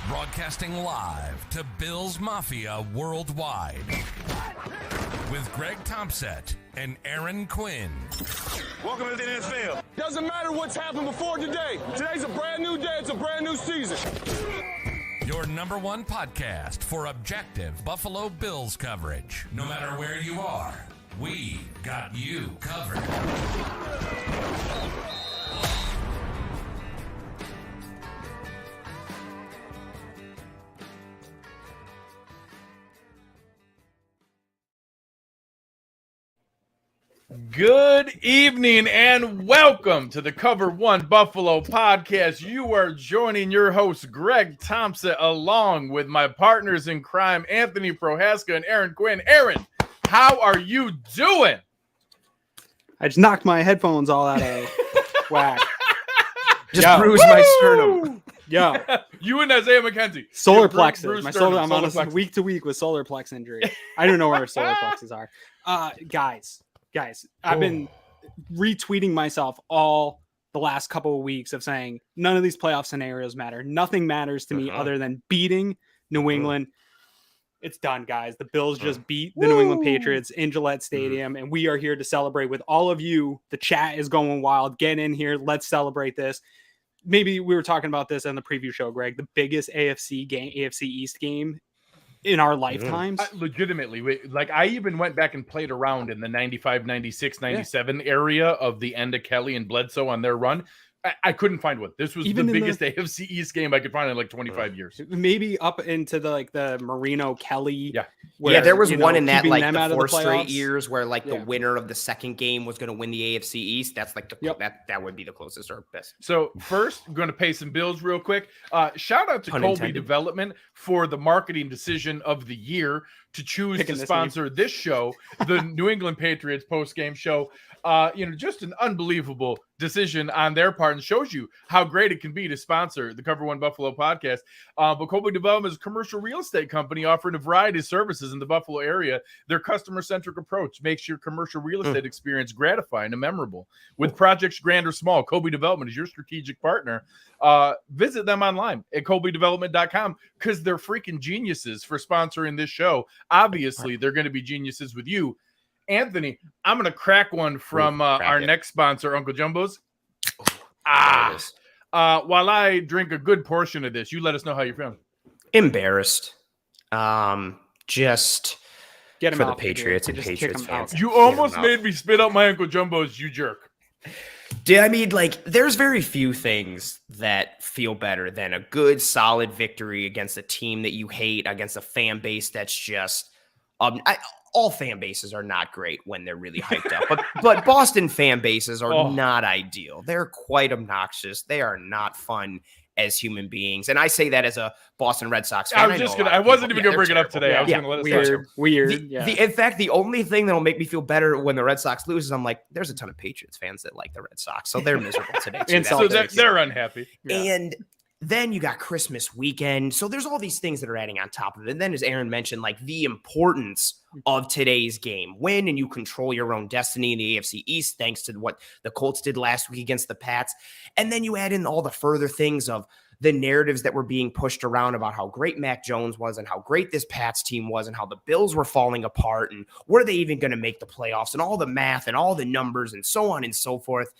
Broadcasting live to Bills Mafia worldwide with Greg Tompsett and Aaron Quinn. Welcome to the NFL. Doesn't matter what's happened before today. Today's a brand new day. It's a brand new season. Your number one podcast for objective Buffalo Bills coverage. No matter where you are, we got you covered. Good evening and welcome to the Cover One Buffalo podcast. You are joining your host, Greg Tompsett, along with my partners in crime, Anthony Prohaska and Aaron Quinn. Aaron, how are you doing? I just knocked my headphones all out of whack. Just bruised my sternum. Yeah. You and Isaiah McKenzie. Solar plexus. My Solar, I'm on a week to week with solar plex injury. I don't know where solar plexus are. Guys, I've been retweeting myself all the last couple of weeks of saying none of these playoff scenarios matter. Nothing matters to me other than beating New England. It's done, guys. The Bills just beat the New England Patriots in Gillette Stadium, and we are here to celebrate with all of you. The chat is going wild. Get in here. Let's celebrate this. Maybe we were talking about this on the preview show, Greg. The biggest AFC East game in our lifetimes. Legitimately. Like, I even went back and played around in the 95, 96, 97 area of the end of Kelly and Bledsoe on their run. I couldn't find one. This was even the biggest AFC East game I could find in like 25 years. Maybe up into the Marino Kelly. Yeah. Yeah, there was one in that like the 4 straight playoffs. years where like the winner of the second game was going to win the AFC East. That's like that would be the closest or best. So first, I'm going to pay some bills real quick. Shout out to Colby Development for the marketing decision of the year to choose to sponsor this show, the New England Patriots post-game show. Just an unbelievable decision on their part, and shows you how great it can be to sponsor the Cover One Buffalo podcast. But Colby Development is a commercial real estate company offering a variety of services in the Buffalo area. Their customer-centric approach makes your commercial real estate experience gratifying and memorable. With projects grand or small, Colby Development is your strategic partner. Visit them online at colbydevelopment.com because they're freaking geniuses for sponsoring this show. Obviously, they're going to be geniuses with you. Anthony, I'm going to crack one from our next sponsor, Uncle Jumbo's. While I drink a good portion of this, you let us know how you're feeling. Embarrassed. Just get him for out the Patriots and just Patriots fans. You almost made me spit out my Uncle Jumbo's, you jerk. Dude, I mean, like, there's very few things that feel better than a good, solid victory against a team that you hate, against a fan base that's just all fan bases are not great when they're really hyped up, but Boston fan bases are not ideal. They're quite obnoxious. They are not fun as human beings. And I say that as a Boston Red Sox fan. I wasn't even going to bring it up today. I was going to let it start. Weird. In fact, the only thing that'll make me feel better when the Red Sox lose is I'm like, there's a ton of Patriots fans that like the Red Sox. So they're miserable today. And so they're unhappy. Yeah. And then you got Christmas weekend. So there's all these things that are adding on top of it. And then, as Aaron mentioned, like the importance of today's game. Win and you control your own destiny in the AFC East, thanks to what the Colts did last week against the Pats. And then you add in all the further things of the narratives that were being pushed around about how great Mac Jones was and how great this Pats team was and how the Bills were falling apart and were they even going to make the playoffs and all the math and all the numbers and so on and so forth.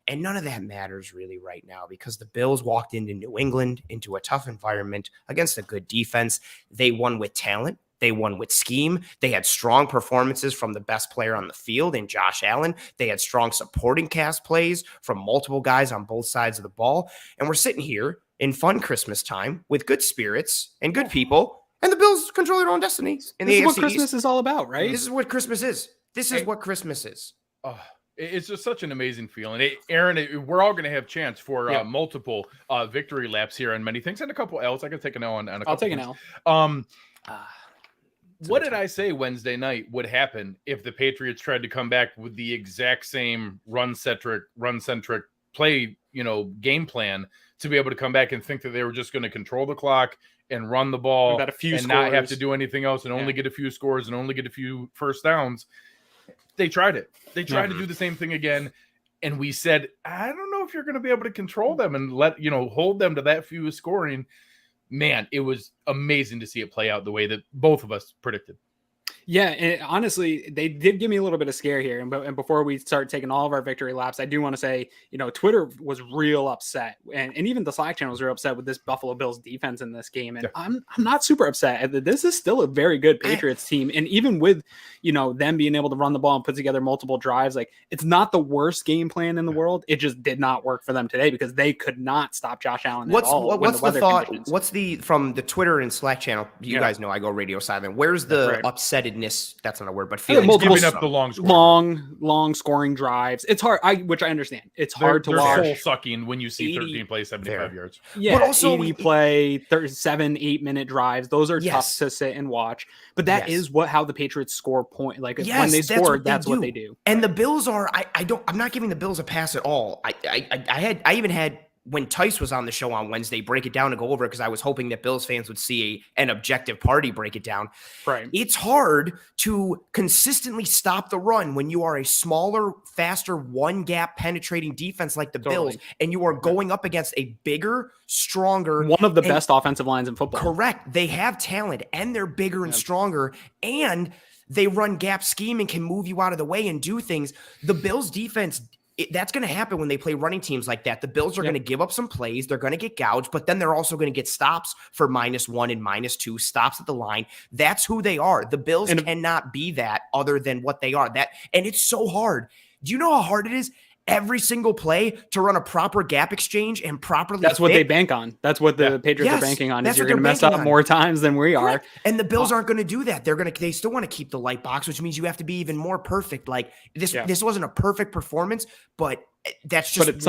And none of that matters really right now because the Bills walked into New England, into a tough environment against a good defense. They won with talent. They won with scheme. They had strong performances from the best player on the field in Josh Allen. They had strong supporting cast plays from multiple guys on both sides of the ball. And we're sitting here in fun Christmas time with good spirits and good people. And the Bills control their own destinies. This is what Christmas is all about, right? This is what Christmas is. This is what Christmas is. It's just such an amazing feeling. Aaron, we're all going to have chance for multiple victory laps here on many things and a couple L's. I can take an L on a couple. I'll take an L. What did I say Wednesday night would happen if the Patriots tried to come back with the exact same run-centric play, game plan to be able to come back and think that they were just going to control the clock and run the ball and not have to do anything else and only get a few scores and only get a few first downs? They tried it. They tried to do the same thing again. And we said, I don't know if you're going to be able to control them and hold them to that few scoring. man, it was amazing to see it play out the way that both of us predicted. Yeah, and honestly, they did give me a little bit of scare here. And before we start taking all of our victory laps, I do want to say, Twitter was real upset, and even the Slack channel was real upset with this Buffalo Bills defense in this game. And I'm not super upset. This is still a very good Patriots team, and even with them being able to run the ball and put together multiple drives, like it's not the worst game plan in the world. It just did not work for them today because they could not stop Josh Allen at all. What's the thought? What's from the Twitter and Slack channel? You guys know I go radio silent. Where's the upsettedness? That's not a word, but feelings giving up the long scoring drives. It's hard. Which I understand. It's hard to watch. Soul sucking when you see 13 plays, 75 yards. Yeah, but also 80 play, 37, 8-minute drives. Those are tough to sit and watch. But that is how the Patriots score point. Like when they score, that's what they do. And the Bills are. I'm not giving the Bills a pass at all. I even had. When Tice was on the show on Wednesday, break it down and go over it because I was hoping that Bills fans would see an objective party break it down. Right. It's hard to consistently stop the run when you are a smaller, faster, one-gap penetrating defense like the Bills, and you are going up against a bigger, stronger... One of the best offensive lines in football. Correct. They have talent, and they're bigger and stronger, and they run gap scheme and can move you out of the way and do things. The Bills' defense... That's going to happen when they play running teams like that. The Bills are going to give up some plays. They're going to get gouged, but then they're also going to get stops for -1 and -2, stops at the line. That's who they are. The Bills cannot be that other than what they are. And it's so hard. Do you know how hard it is? Every single play to run a proper gap exchange and properly. That's what they bank on. That's what the Patriots are banking on. Is you're going to mess up more times than we are. And the Bills aren't going to do that. They still want to keep the light box, which means you have to be even more perfect. Like this wasn't a perfect performance, but that's just. But at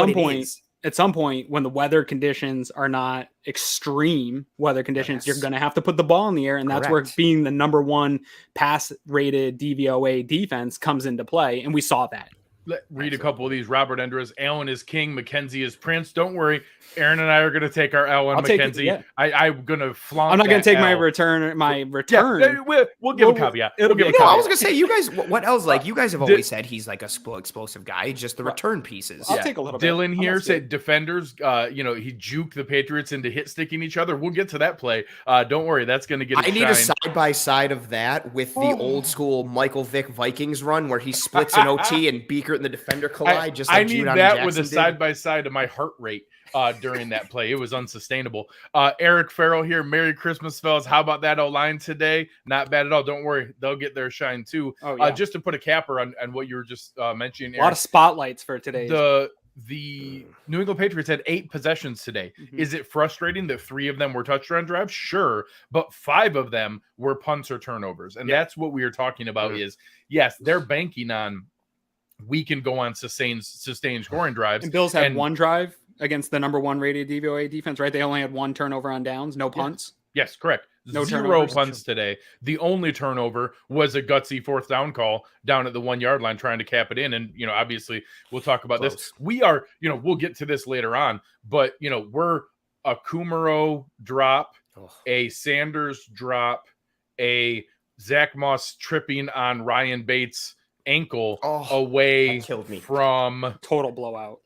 some point, when the weather conditions are not extreme weather conditions, you're going to have to put the ball in the air, and that's where being the number one pass rated DVOA defense comes into play, and we saw that. Read a couple of these. Robert Endres, Allen is king, McKenzie is prince. Don't worry, Aaron and I are going to take our L on McKenzie. I'm going to flaunt. I'm not going to take my return. Yeah, we'll give a caveat. I was going to say, you guys, what else? Like you guys have always said he's like a explosive guy. Just the return pieces. I'll take a little bit. Dylan here said defenders. He juked the Patriots into hit sticking each other. We'll get to that play. Don't worry, that's going to get. I need a side by side of that with the old school Michael Vick Vikings run where he splits an OT and Beaker and the defender collide. I need that with a side by side of my heart rate during that play. It was unsustainable. Eric Farrell here. Merry Christmas, fellas. How about that O-line today? Not bad at all. Don't worry, they'll get their shine too. Just to put a capper on what you were just mentioning, Eric, a lot of spotlights for today. The New England Patriots had 8 possessions today. Is it frustrating that 3 of them were touchdown drives? Sure, but 5 of them were punts or turnovers, and that's what we are talking about. Is yes, they're banking on we can go on sustained scoring drives. And Bills had 1 drive against the number 1 rated DVOA defense, right? They only had 1 turnover on downs, no punts. Yes, correct. No 0 punts today. The only turnover was a gutsy 4th down call down at the 1-yard line trying to cap it in. And, obviously we'll talk about this. We are, we'll get to this later on, but, we're a Kumaro drop, a Sanders drop, a Zach Moss tripping on Ryan Bates' ankle away from total blowout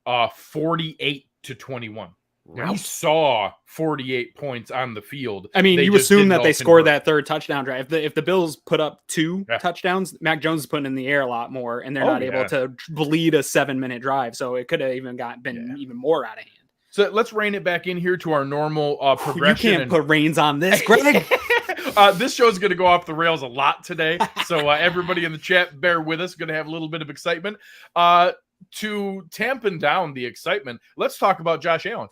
48-21. We saw 48 points on the field. I mean, you assume that they scored that 3rd touchdown drive. If the Bills put up 2 touchdowns, Mac Jones is putting in the air a lot more, and they're not able to bleed a 7-minute drive. So it could have even been even more out of hand. So let's rein it back in here to our normal progression. You can't put reins on this, Greg. This show is going to go off the rails a lot today. So everybody in the chat, bear with us. Going to have a little bit of excitement. To tampen down the excitement, let's talk about Josh Allen.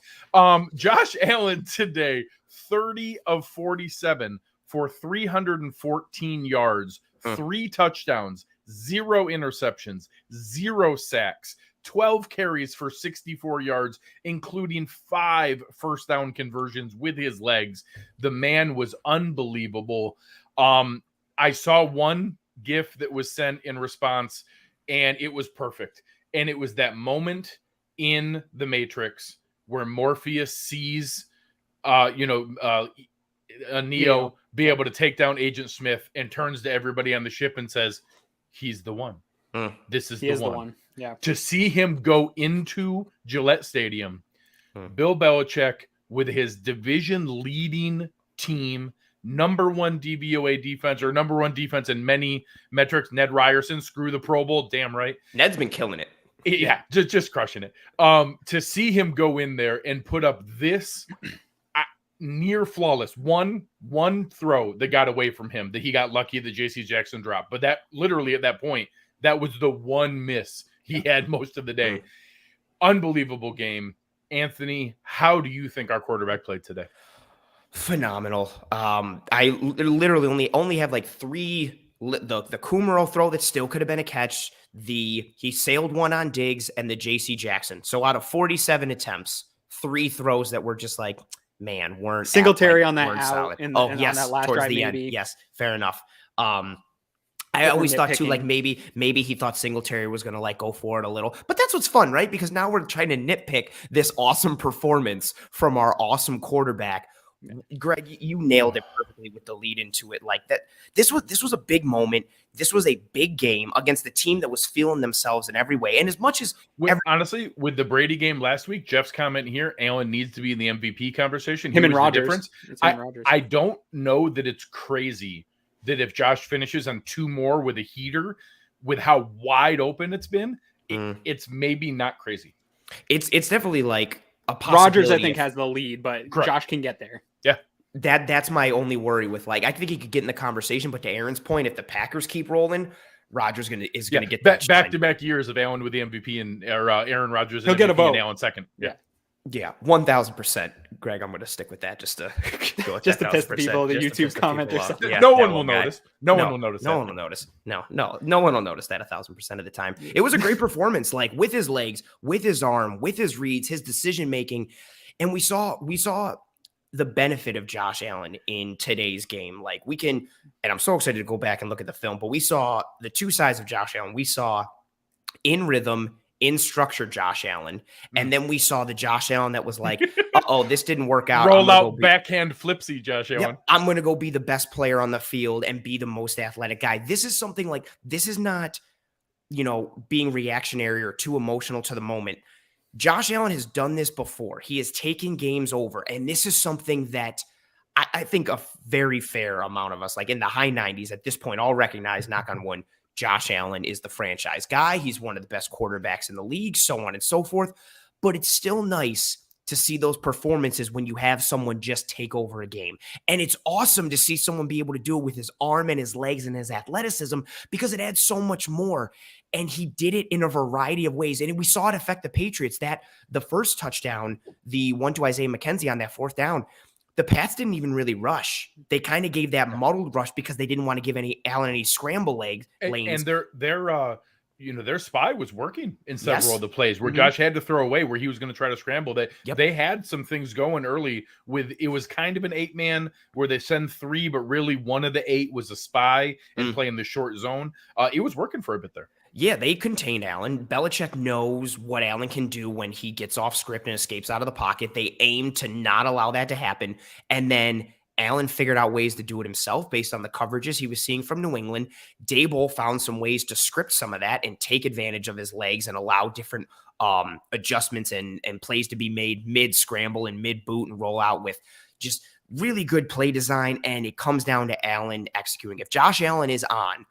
Josh Allen today, 30 of 47 for 314 yards, 3 touchdowns, 0 interceptions, 0 sacks, 12 carries for 64 yards, including 5 first down conversions with his legs. The man was unbelievable. I saw one GIF that was sent in response, and it was perfect. And it was that moment in the Matrix where Morpheus sees, Neo be able to take down Agent Smith and turns to everybody on the ship and says, he's the one. This is the one. Yeah. To see him go into Gillette Stadium, Bill Belichick with his division leading team, number one DVOA defense, or number one defense in many metrics. Ned Ryerson, screw the Pro Bowl. Damn right. Ned's been killing it. Yeah, just crushing it. To see him go in there and put up this near flawless one throw that got away from him, that he got lucky that JC Jackson dropped. But that literally at that point, that was the one miss he had most of the day. Unbelievable game. Anthony, how do you think our quarterback played today? Phenomenal. I literally only have like three. The Kumaro throw that still could have been a catch. He sailed one on Diggs and the JC Jackson. So out of 47 attempts, 3 throws that were just like, man, weren't Singletary on that out solid. yes, on that last towards drive, the maybe. end. Yes, fair enough. I always thought too, like maybe he thought Singletary was going to like go for it a little, but that's what's fun, right? Because now we're trying to nitpick this awesome performance from our awesome quarterback. Greg, you nailed it perfectly with the lead into it. Like that, this was a big moment. This was a big game against the team that was feeling themselves in every way. And as much as honestly, with the Brady game last week, Jeff's comment here, Allen needs to be in the MVP conversation. Him and Rodgers. I don't know that it's crazy that if Josh finishes on 2 more with a heater, with how wide open it's been, it's maybe not crazy. It's definitely like a possibility. Rodgers, I think, has the lead, but correct. Josh can get there. Yeah. That's my only worry with, like, I think he could get in the conversation, but to Aaron's point, if the Packers keep rolling, Rodgers is gonna get that back-to-back years of Allen with the MVP and Aaron Rodgers. He'll get a vote. And Allen second. Yeah, 1,000%. Greg, I'm going to stick with that just to go with just to piss people, the YouTube commenters. Yeah, no one will notice. No one will notice. No one will notice. No one will notice that 1,000% of the time. It was a great performance, like with his legs, with his arm, with his reads, his decision making, and we saw the benefit of Josh Allen in today's game. Like and I'm so excited to go back and look at the film, but we saw the 2 sides of Josh Allen. We saw in rhythm, in structure Josh Allen, and then we saw the Josh Allen that was like, this didn't work out. Roll out backhand flipsy Josh Allen. Yep, I'm going to go be the best player on the field and be the most athletic guy. This is something like, this is not, being reactionary or too emotional to the moment. Josh Allen has done this before. He has taken games over, and this is something that I think a very fair amount of us, like in the high 90s at this point, all recognize, knock on wood, Josh Allen is the franchise guy. He's one of the best quarterbacks in the league, so on and so forth. But it's still nice to see those performances when you have someone just take over a game. And it's awesome to see someone be able to do it with his arm and his legs and his athleticism, because it adds so much more. And he did it in a variety of ways. And we saw it affect the Patriots. That the first touchdown, the one to Isaiah McKenzie on that 4th down, the Pats didn't even really rush. They kind of gave that muddled rush because they didn't want to give Allen any scramble lanes. And their spy was working in several of the plays where Josh had to throw away, where he was going to try to scramble. That they had some things going early with. It was kind of an 8-man where they send 3, but really one of the 8 was a spy and playing the short zone. It was working for a bit there. Yeah, they contained Allen. Belichick knows what Allen can do when he gets off script and escapes out of the pocket. They aim to not allow that to happen. And then Allen figured out ways to do it himself based on the coverages he was seeing from New England. Dable found some ways to script some of that and take advantage of his legs and allow different adjustments and plays to be made mid-scramble and mid-boot and roll out with just really good play design. And it comes down to Allen executing. If Josh Allen is on,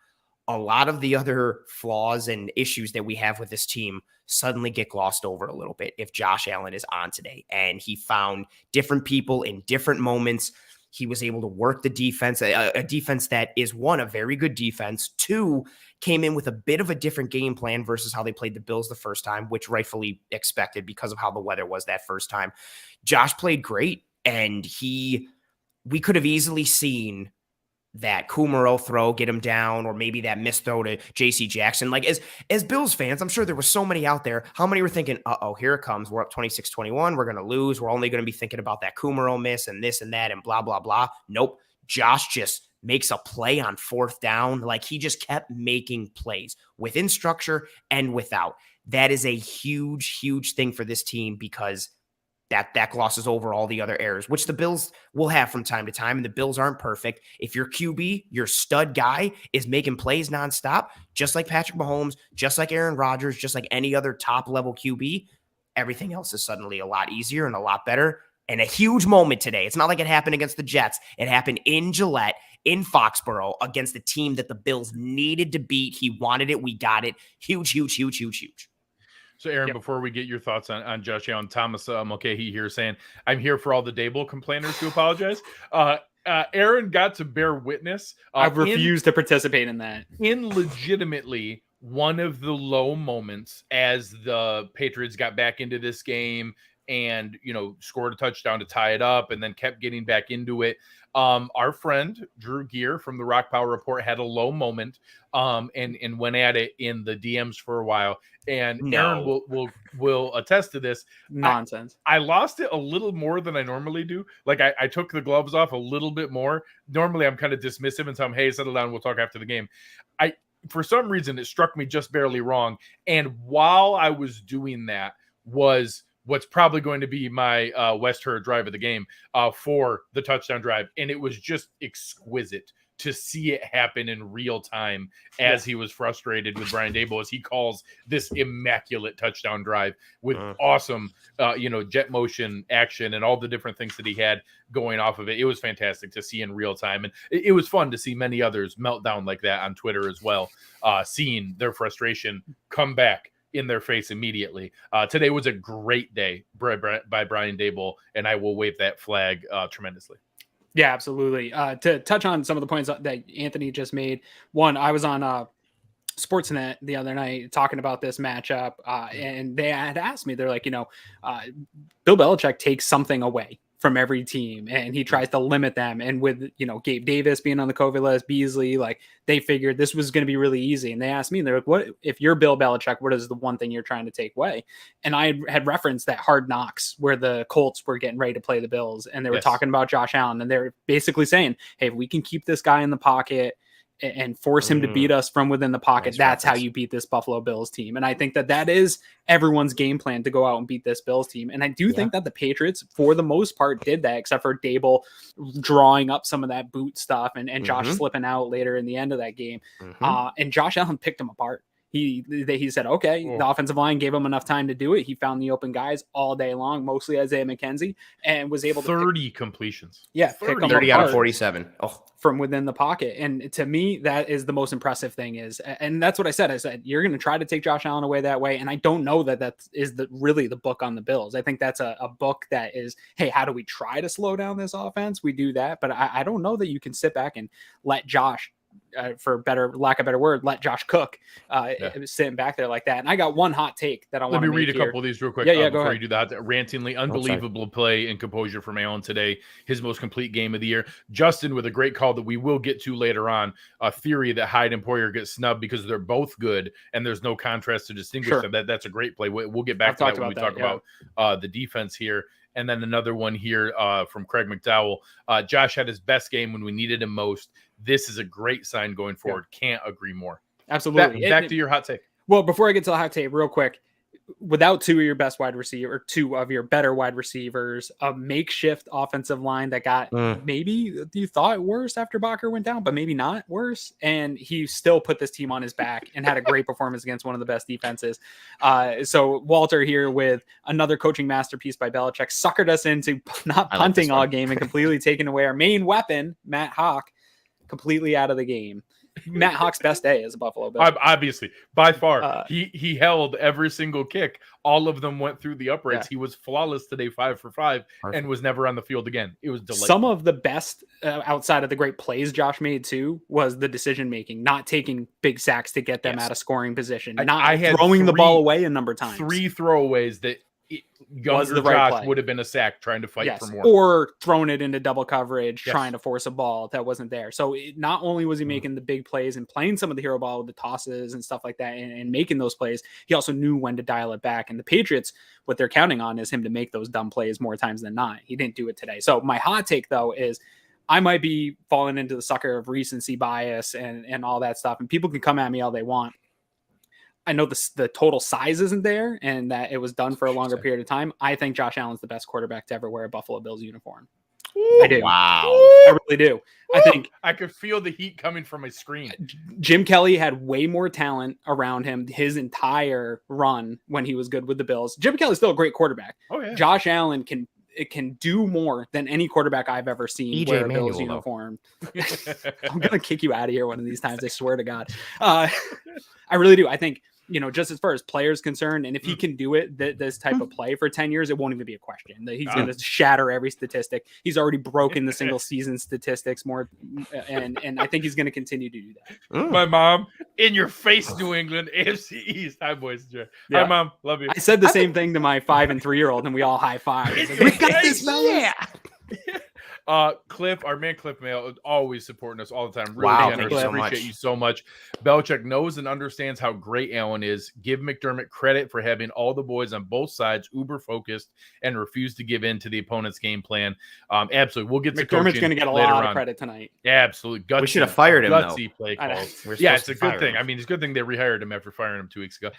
a lot of the other flaws and issues that we have with this team suddenly get glossed over a little bit if Josh Allen is on today. And he found different people in different moments. He was able to work the defense, a defense that is, 1, a very good defense. 2, came in with a bit of a different game plan versus how they played the Bills the first time, which rightfully expected because of how the weather was that first time. Josh played great, and we could have easily seen that Kumaro throw get him down, or maybe that missed throw to JC Jackson. Like, as Bills fans, I'm sure there were so many out there. How many were thinking, here it comes. We're up 26-21. We're going to lose. We're only going to be thinking about that Kumaro miss and this and that and blah, blah, blah. Nope. Josh just makes a play on 4th down. Like, he just kept making plays within structure and without. That is a huge, huge thing for this team, because that glosses over all the other errors, which the Bills will have from time to time, and the Bills aren't perfect. If your QB, your stud guy, is making plays nonstop, just like Patrick Mahomes, just like Aaron Rodgers, just like any other top-level QB, everything else is suddenly a lot easier and a lot better. And a huge moment today. It's not like it happened against the Jets. It happened in Gillette, in Foxborough, against the team that the Bills needed to beat. He wanted it. We got it. Huge, huge, huge, huge, huge. So, Aaron, before we get your thoughts on Josh Allen, Thomas Mulcahy here saying, I'm here for all the Dable complainers to apologize. Aaron got to bear witness. I refuse to participate in that. In legitimately one of the low moments as the Patriots got back into this game and, scored a touchdown to tie it up and then kept getting back into it. Our friend Drew Gear from the Rock Power Report had a low moment and went at it in the DMs for a while. And Aaron will attest to this. Nonsense. I lost it a little more than I normally do. Like I took the gloves off a little bit more. Normally I'm kind of dismissive and tell him, hey, settle down. We'll talk after the game. For some reason, it struck me just barely wrong. And while I was doing that was what's probably going to be my West Herd drive of the game for the touchdown drive. And it was just exquisite to see it happen in real time as he was frustrated with Brian Dable as he calls this immaculate touchdown drive with awesome, jet motion action and all the different things that he had going off of it. It was fantastic to see in real time. And it was fun to see many others melt down like that on Twitter as well, seeing their frustration come back in their face immediately. Today was a great day by Brian Dable, and I will wave that flag tremendously. Yeah, absolutely. To touch on some of the points that Anthony just made, one, I was on Sportsnet the other night talking about this matchup, and they had asked me, they're like, Bill Belichick takes something away from every team and he tries to limit them. And with, Gabe Davis being on the COVID list, Beasley, like they figured this was going to be really easy. And they asked me, they're like, what, if you're Bill Belichick, what is the one thing you're trying to take away? And I had referenced that Hard Knocks where the Colts were getting ready to play the Bills and they were talking about Josh Allen and they're basically saying, hey, if we can keep this guy in the pocket and force him to beat us from within the pocket, that's how you beat this Buffalo Bills team. And I think that is everyone's game plan to go out and beat this Bills team. And I do think that the Patriots, for the most part, did that, except for Dable drawing up some of that boot stuff and Josh slipping out later in the end of that game. And Josh Allen picked him apart. He said, okay, the offensive line gave him enough time to do it. He found the open guys all day long, mostly Isaiah McKenzie, and was able to 30 completions. Yeah. 30 out of 47. From within the pocket. And to me, that is the most impressive thing and that's what I said. I said, you're going to try to take Josh Allen away that way. And I don't know that is really the book on the Bills. I think that's a book that is, hey, how do we try to slow down this offense? We do that, but I don't know that you can sit back and let Josh, for lack of a better word, let Josh cook sitting back there like that. And I got one hot take that I want to read a couple of these real quick. Go before ahead. you do that. Rantingly unbelievable play and composure from Allen today. His most complete game of the year. Justin with a great call that we will get to later on. A theory that Hyde and Poyer get snubbed because they're both good and there's no contrast to distinguish them. That's a great play. We'll get back to that when we talk about the defense here. And then another one here from Craig McDowell. Josh had his best game when we needed him most. This is a great sign going forward. Can't agree more. Absolutely. Back to your hot take. Well, before I get to the hot take, real quick, without two of your better wide receivers, a makeshift offensive line that got maybe you thought worse after Bakker went down, but maybe not worse. And he still put this team on his back and had a great performance against one of the best defenses. So Walter here with another coaching masterpiece by Belichick suckered us into not punting all game and completely taking away our main weapon, Matt Hawk, completely out of the game. Matt Hawk's best day as a Buffalo Bill. Obviously, by far, he held every single kick. All of them went through the uprights. He was flawless today, 5 for 5, and was never on the field again. It was delightful. Some of the best outside of the great plays Josh made too was the decision making, not taking big sacks to get them out of scoring position, not throwing the ball away a number of times. 3 throwaways that younger Josh would have been a sack trying to fight for more, or thrown it into double coverage, trying to force a ball that wasn't there. So not only was he making the big plays and playing some of the hero ball with the tosses and stuff like that and making those plays, he also knew when to dial it back. And the Patriots, what they're counting on is him to make those dumb plays more times than not. He didn't do it today. So my hot take though is I might be falling into the sucker of recency bias and all that stuff. And people can come at me all they want. I know the total size isn't there and that it was done for a longer period of time. I think Josh Allen's the best quarterback to ever wear a Buffalo Bills uniform. I do. Wow. I really do. I think I could feel the heat coming from my screen. Jim Kelly had way more talent around him his entire run when he was good with the Bills. Jim Kelly's still a great quarterback. Oh, yeah. Josh Allen can it can do more than any quarterback I've ever seen wear a Bills uniform. I'm going to kick you out of here one of these times. I swear to God. I really do. I think, just as far as players concerned, and if he can do it, this type of play for 10 years, it won't even be a question that he's going to shatter every statistic. He's already broken the single season statistics more. And I think he's going to continue to do that. My mom, in your face, New England, AFC East. Hi, boys. Yeah. Hi, Mom. Love you. I said the same thing to my 5 and 3-year-old, and we all high five. We got this, yeah. Cliff, our man Cliff Mail, is always supporting us all the time. Really generous. Appreciate you so much. Belichick knows and understands how great Allen is. Give McDermott credit for having all the boys on both sides uber focused and refuse to give in to the opponent's game plan. Absolutely. We'll get to McDermott's going to get a lot of credit tonight. Absolutely. Gutsy, we should have fired him, gutsy though. Play calls. Yeah, it's a good thing. I mean, it's a good thing they rehired him after firing him 2 weeks ago.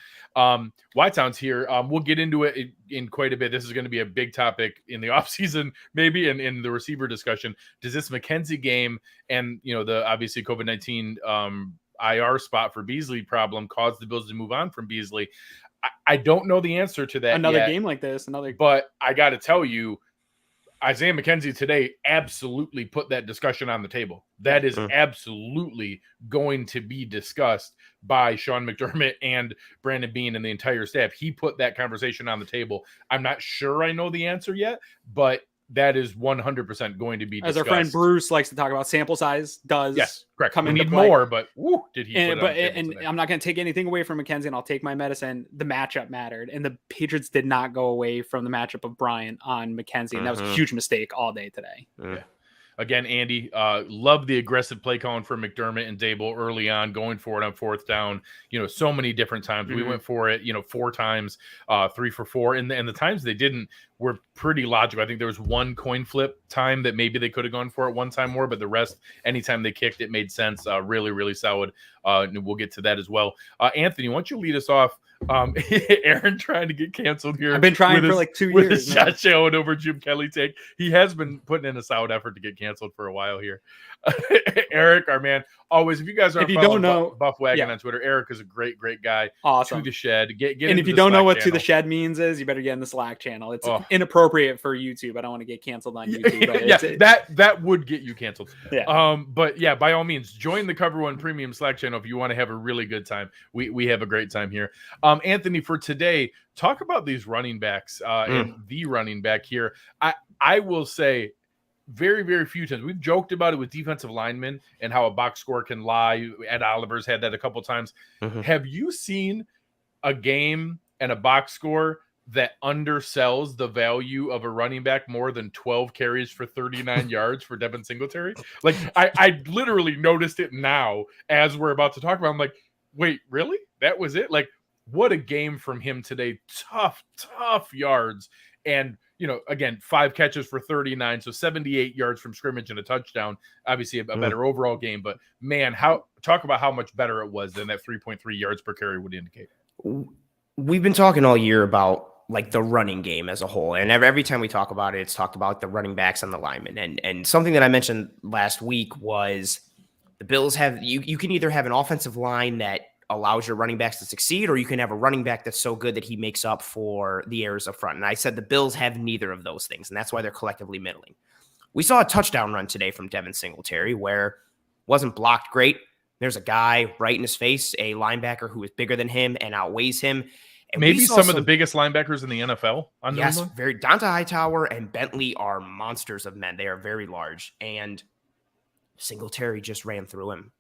Whitetown's here. We'll get into it in quite a bit. This is going to be a big topic in the offseason, maybe in the receiver discussion. Does this McKenzie game and the obviously COVID-19 IR spot for Beasley problem cause the Bills to move on from Beasley? I don't know the answer to that. Another game like this, but I got to tell you, Isaiah McKenzie today absolutely put that discussion on the table. That is absolutely going to be discussed by Sean McDermott and Brandon Beane and the entire staff. He put that conversation on the table. I'm not sure I know the answer yet, but that is 100% going to be discussed. As our friend Bruce likes to talk about, sample size does. Yes, correct. Come we into need play. more, but did he? And I'm not going to take anything away from McKenzie, and I'll take my medicine. The matchup mattered, and the Patriots did not go away from the matchup of Bryant on McKenzie, and that was a huge mistake all day today. Yeah. Again, Andy, love the aggressive play calling for McDermott and Dable early on, going for it on fourth down. So many different times. We went for it, 4 times, 3 for 4. And the times they didn't were pretty logical. I think there was one coin flip time that maybe they could have gone for it one time more, but the rest, anytime they kicked, it made sense. Really, really solid. And we'll get to that as well. Anthony, why don't you lead us off? Aaron trying to get canceled here. I've been trying for like 2 years. With his shot show and over Jim Kelly take. He has been putting in a solid effort to get canceled for a while here. Eric, our man, always. If you guys aren't following Buff Wagon on Twitter, Eric is a great guy. Awesome. To the Shed. Get and if you don't know what To the Shed means, you better get in the Slack channel. It's inappropriate for YouTube. I don't want to get canceled on YouTube. But that would get you canceled. Yeah. But yeah, by all means, join the Cover One Premium Slack channel if you want to have a really good time. We have a great time here. Anthony, for today, talk about these running backs and the running back here. I will say, very, very few times. We've joked about it with defensive linemen and how a box score can lie. Ed Oliver's had that a couple times. Have you seen a game and a box score that undersells the value of a running back more than 12 carries for 39 yards for Devin Singletary? Like, I literally noticed it now as we're about to talk about it. I'm like, wait, really? That was it? Like, what a game from him today. Tough yards. And, again, 5 catches for 39, so 78 yards from scrimmage and a touchdown. Obviously, a better overall game. But, man, talk about how much better it was than that 3.3 yards per carry would indicate. We've been talking all year about, like, the running game as a whole. And every time we talk about it, it's talked about the running backs and the linemen. And something that I mentioned last week was the Bills have – you can either have an offensive line that allows your running backs to succeed, or you can have a running back that's so good that he makes up for the errors up front. And I said the Bills have neither of those things, and that's why they're collectively middling. We saw a touchdown run today from Devin Singletary where wasn't blocked great. There's a guy right in his face, a linebacker who is bigger than him and outweighs him. And maybe some of the biggest linebackers in the NFL. Yes, very. Donta Hightower and Bentley are monsters of men. They are very large. And Singletary just ran through him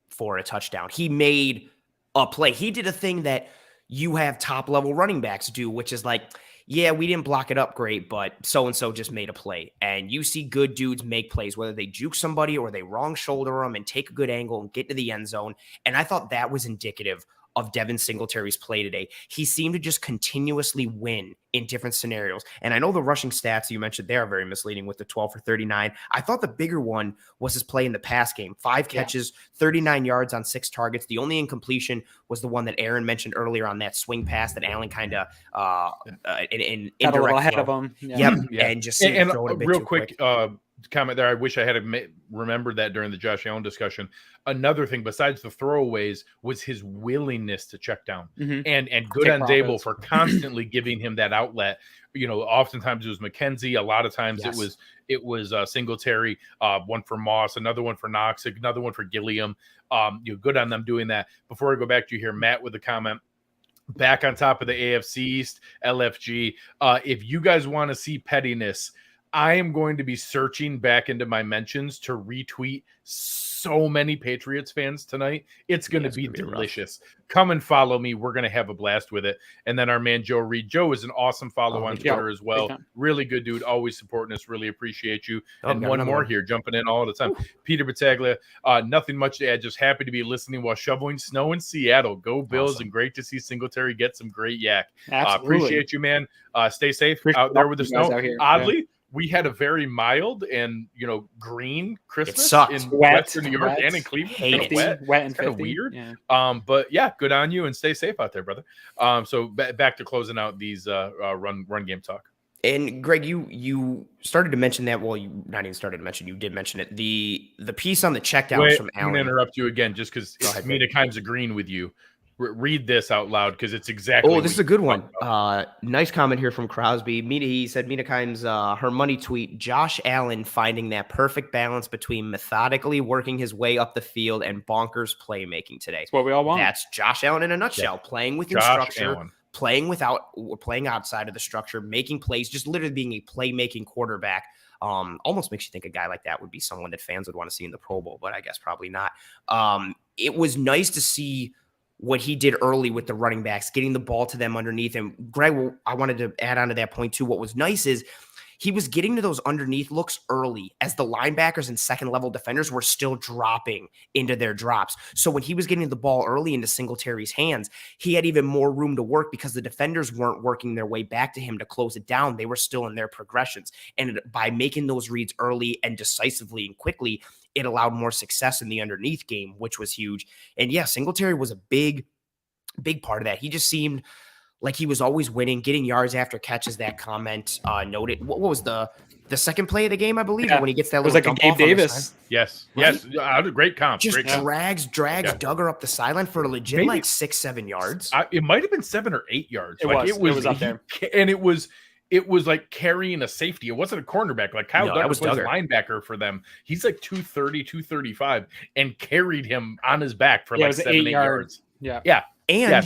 for a touchdown. He made a play. He did a thing that you have top-level running backs do, which is like, yeah, we didn't block it up great, but so-and-so just made a play. And you see good dudes make plays, whether they juke somebody or they wrong shoulder them and take a good angle and get to the end zone. And I thought that was indicative of Devin Singletary's play today. He seemed to just continuously win in different scenarios. And I know the rushing stats you mentioned there are very misleading with the 12 for 39. I thought the bigger one was his play in the pass game. 5 catches, 39 yards on 6 targets. The only incompletion was the one that Aaron mentioned earlier on that swing pass that Allen kind of got a little ahead of him. Yep. And just throw it a bit real too quick. comment there. I wish I had remembered that during the Josh Allen discussion. Another thing besides the throwaways was his willingness to check down, and good on Dable for constantly giving him that outlet. Oftentimes it was McKenzie. A lot of times it was Singletary. One for Moss, another one for Knox, another one for Gilliam. Good on them doing that. Before I go back to you here, Matt, with a comment. Back on top of the AFC East, LFG. If you guys want to see pettiness, I am going to be searching back into my mentions to retweet so many Patriots fans tonight. It's going to be delicious. Come and follow me. We're going to have a blast with it. And then our man, Joe Reed. Joe is an awesome follow on Twitter as well. Really good dude. Always supporting us. Really appreciate you. And one more here, jumping in all the time. Peter Battaglia, nothing much to add. Just happy to be listening while shoveling snow in Seattle. Go Bills, and great to see Singletary get some great yak. Appreciate you, man. Stay safe out there with the snow. Oddly, we had a very mild and green Christmas in Western New York and in Cleveland. Wet and kind of weird. Yeah. But yeah, good on you and stay safe out there, brother. So back to closing out these run game talk. And Greg, you started to mention that. Well, you not even started to mention. You did mention it. The piece on the checkdowns from Allen. I'm going to interrupt you again just because Mina Kimes agreeing with you. Read this out loud because it's exactly. Oh, this is a good one. Nice comment here from Crosby. He said Mina Kimes, her money tweet, Josh Allen finding that perfect balance between methodically working his way up the field and bonkers playmaking today. That's what we all want. That's Josh Allen in a nutshell. Yeah. Playing within structure, playing outside of the structure, making plays, just literally being a playmaking quarterback. Almost makes you think a guy like that would be someone that fans would want to see in the Pro Bowl, but I guess probably not. It was nice to see what he did early with the running backs, getting the ball to them underneath. And Greg, I wanted to add on to that point too. What was nice is he was getting to those underneath looks early as the linebackers and second level defenders were still dropping into their drops. So when he was getting the ball early into Singletary's hands, he had even more room to work because the defenders weren't working their way back to him to close it down. They were still in their progressions. And by making those reads early and decisively and quickly, it allowed more success in the underneath game, which was huge. And yeah, Singletary was a big part of that. He just seemed like he was always winning, getting yards after catches. That comment noted. What was the second play of the game, I believe, when he gets that little dump Gabe Davis. Yes. Great comp. Just great drags Duggar up the sideline for a legit 6-7 yards. It might have been 7 or 8 yards. It was up there, and it was like carrying a safety. It wasn't a cornerback. Like Kyle Duggar was linebacker for them. He's like 230, 235, and carried him on his back for like 7-8 yards. Yeah. And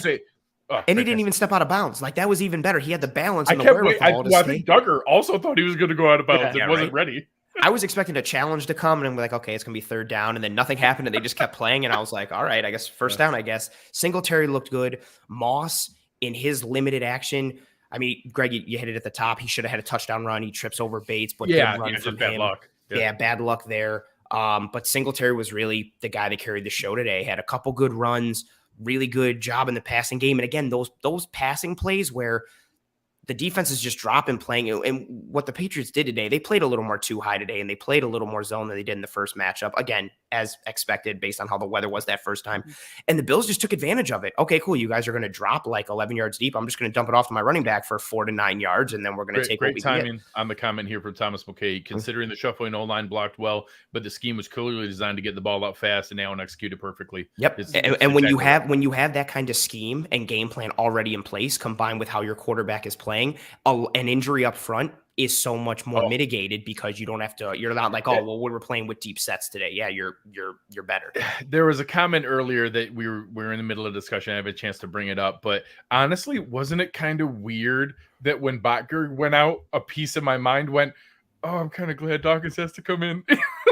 he didn't even step out of bounds. Like, that was even better. He had the balance and the wherewithal. I think Duggar also thought he was going to go out of bounds and wasn't ready. I was expecting a challenge to come, and I'm like, okay, it's going to be third down. And then nothing happened, and they just kept playing. And I was like, all right, I guess first down, I guess. Singletary looked good. Moss, in his limited action, I mean, Greg, you hit it at the top. He should have had a touchdown run. He trips over Bates, but good run from bad him. Luck. Yeah, bad luck there. But Singletary was really the guy that carried the show today. Had a couple good runs. Really good job in the passing game. And again, those passing plays where the defense is just dropping playing. And what the Patriots did today, they played a little more too high today, and they played a little more zone than they did in the first matchup. Again, as expected, based on how the weather was that first time. And the Bills just took advantage of it. Okay, cool. You guys are going to drop like 11 yards deep. I'm just going to dump it off to my running back for 4 to 9 yards, and then we're going to take great timing on the comment here from Thomas McKay. Considering the shuffling O-line blocked well, but the scheme was clearly designed to get the ball out fast, and Allen executed perfectly. Yep. And when you have that kind of scheme and game plan already in place, combined with how your quarterback is playing, an injury up front is so much more mitigated because you don't have to. You're not like, we're playing with deep sets today. Yeah, you're better. There was a comment earlier that we were in the middle of discussion. I have a chance to bring it up, but honestly, wasn't it kind of weird that when Botker went out, a piece of my mind went, "Oh, I'm kind of glad Dawkins has to come in."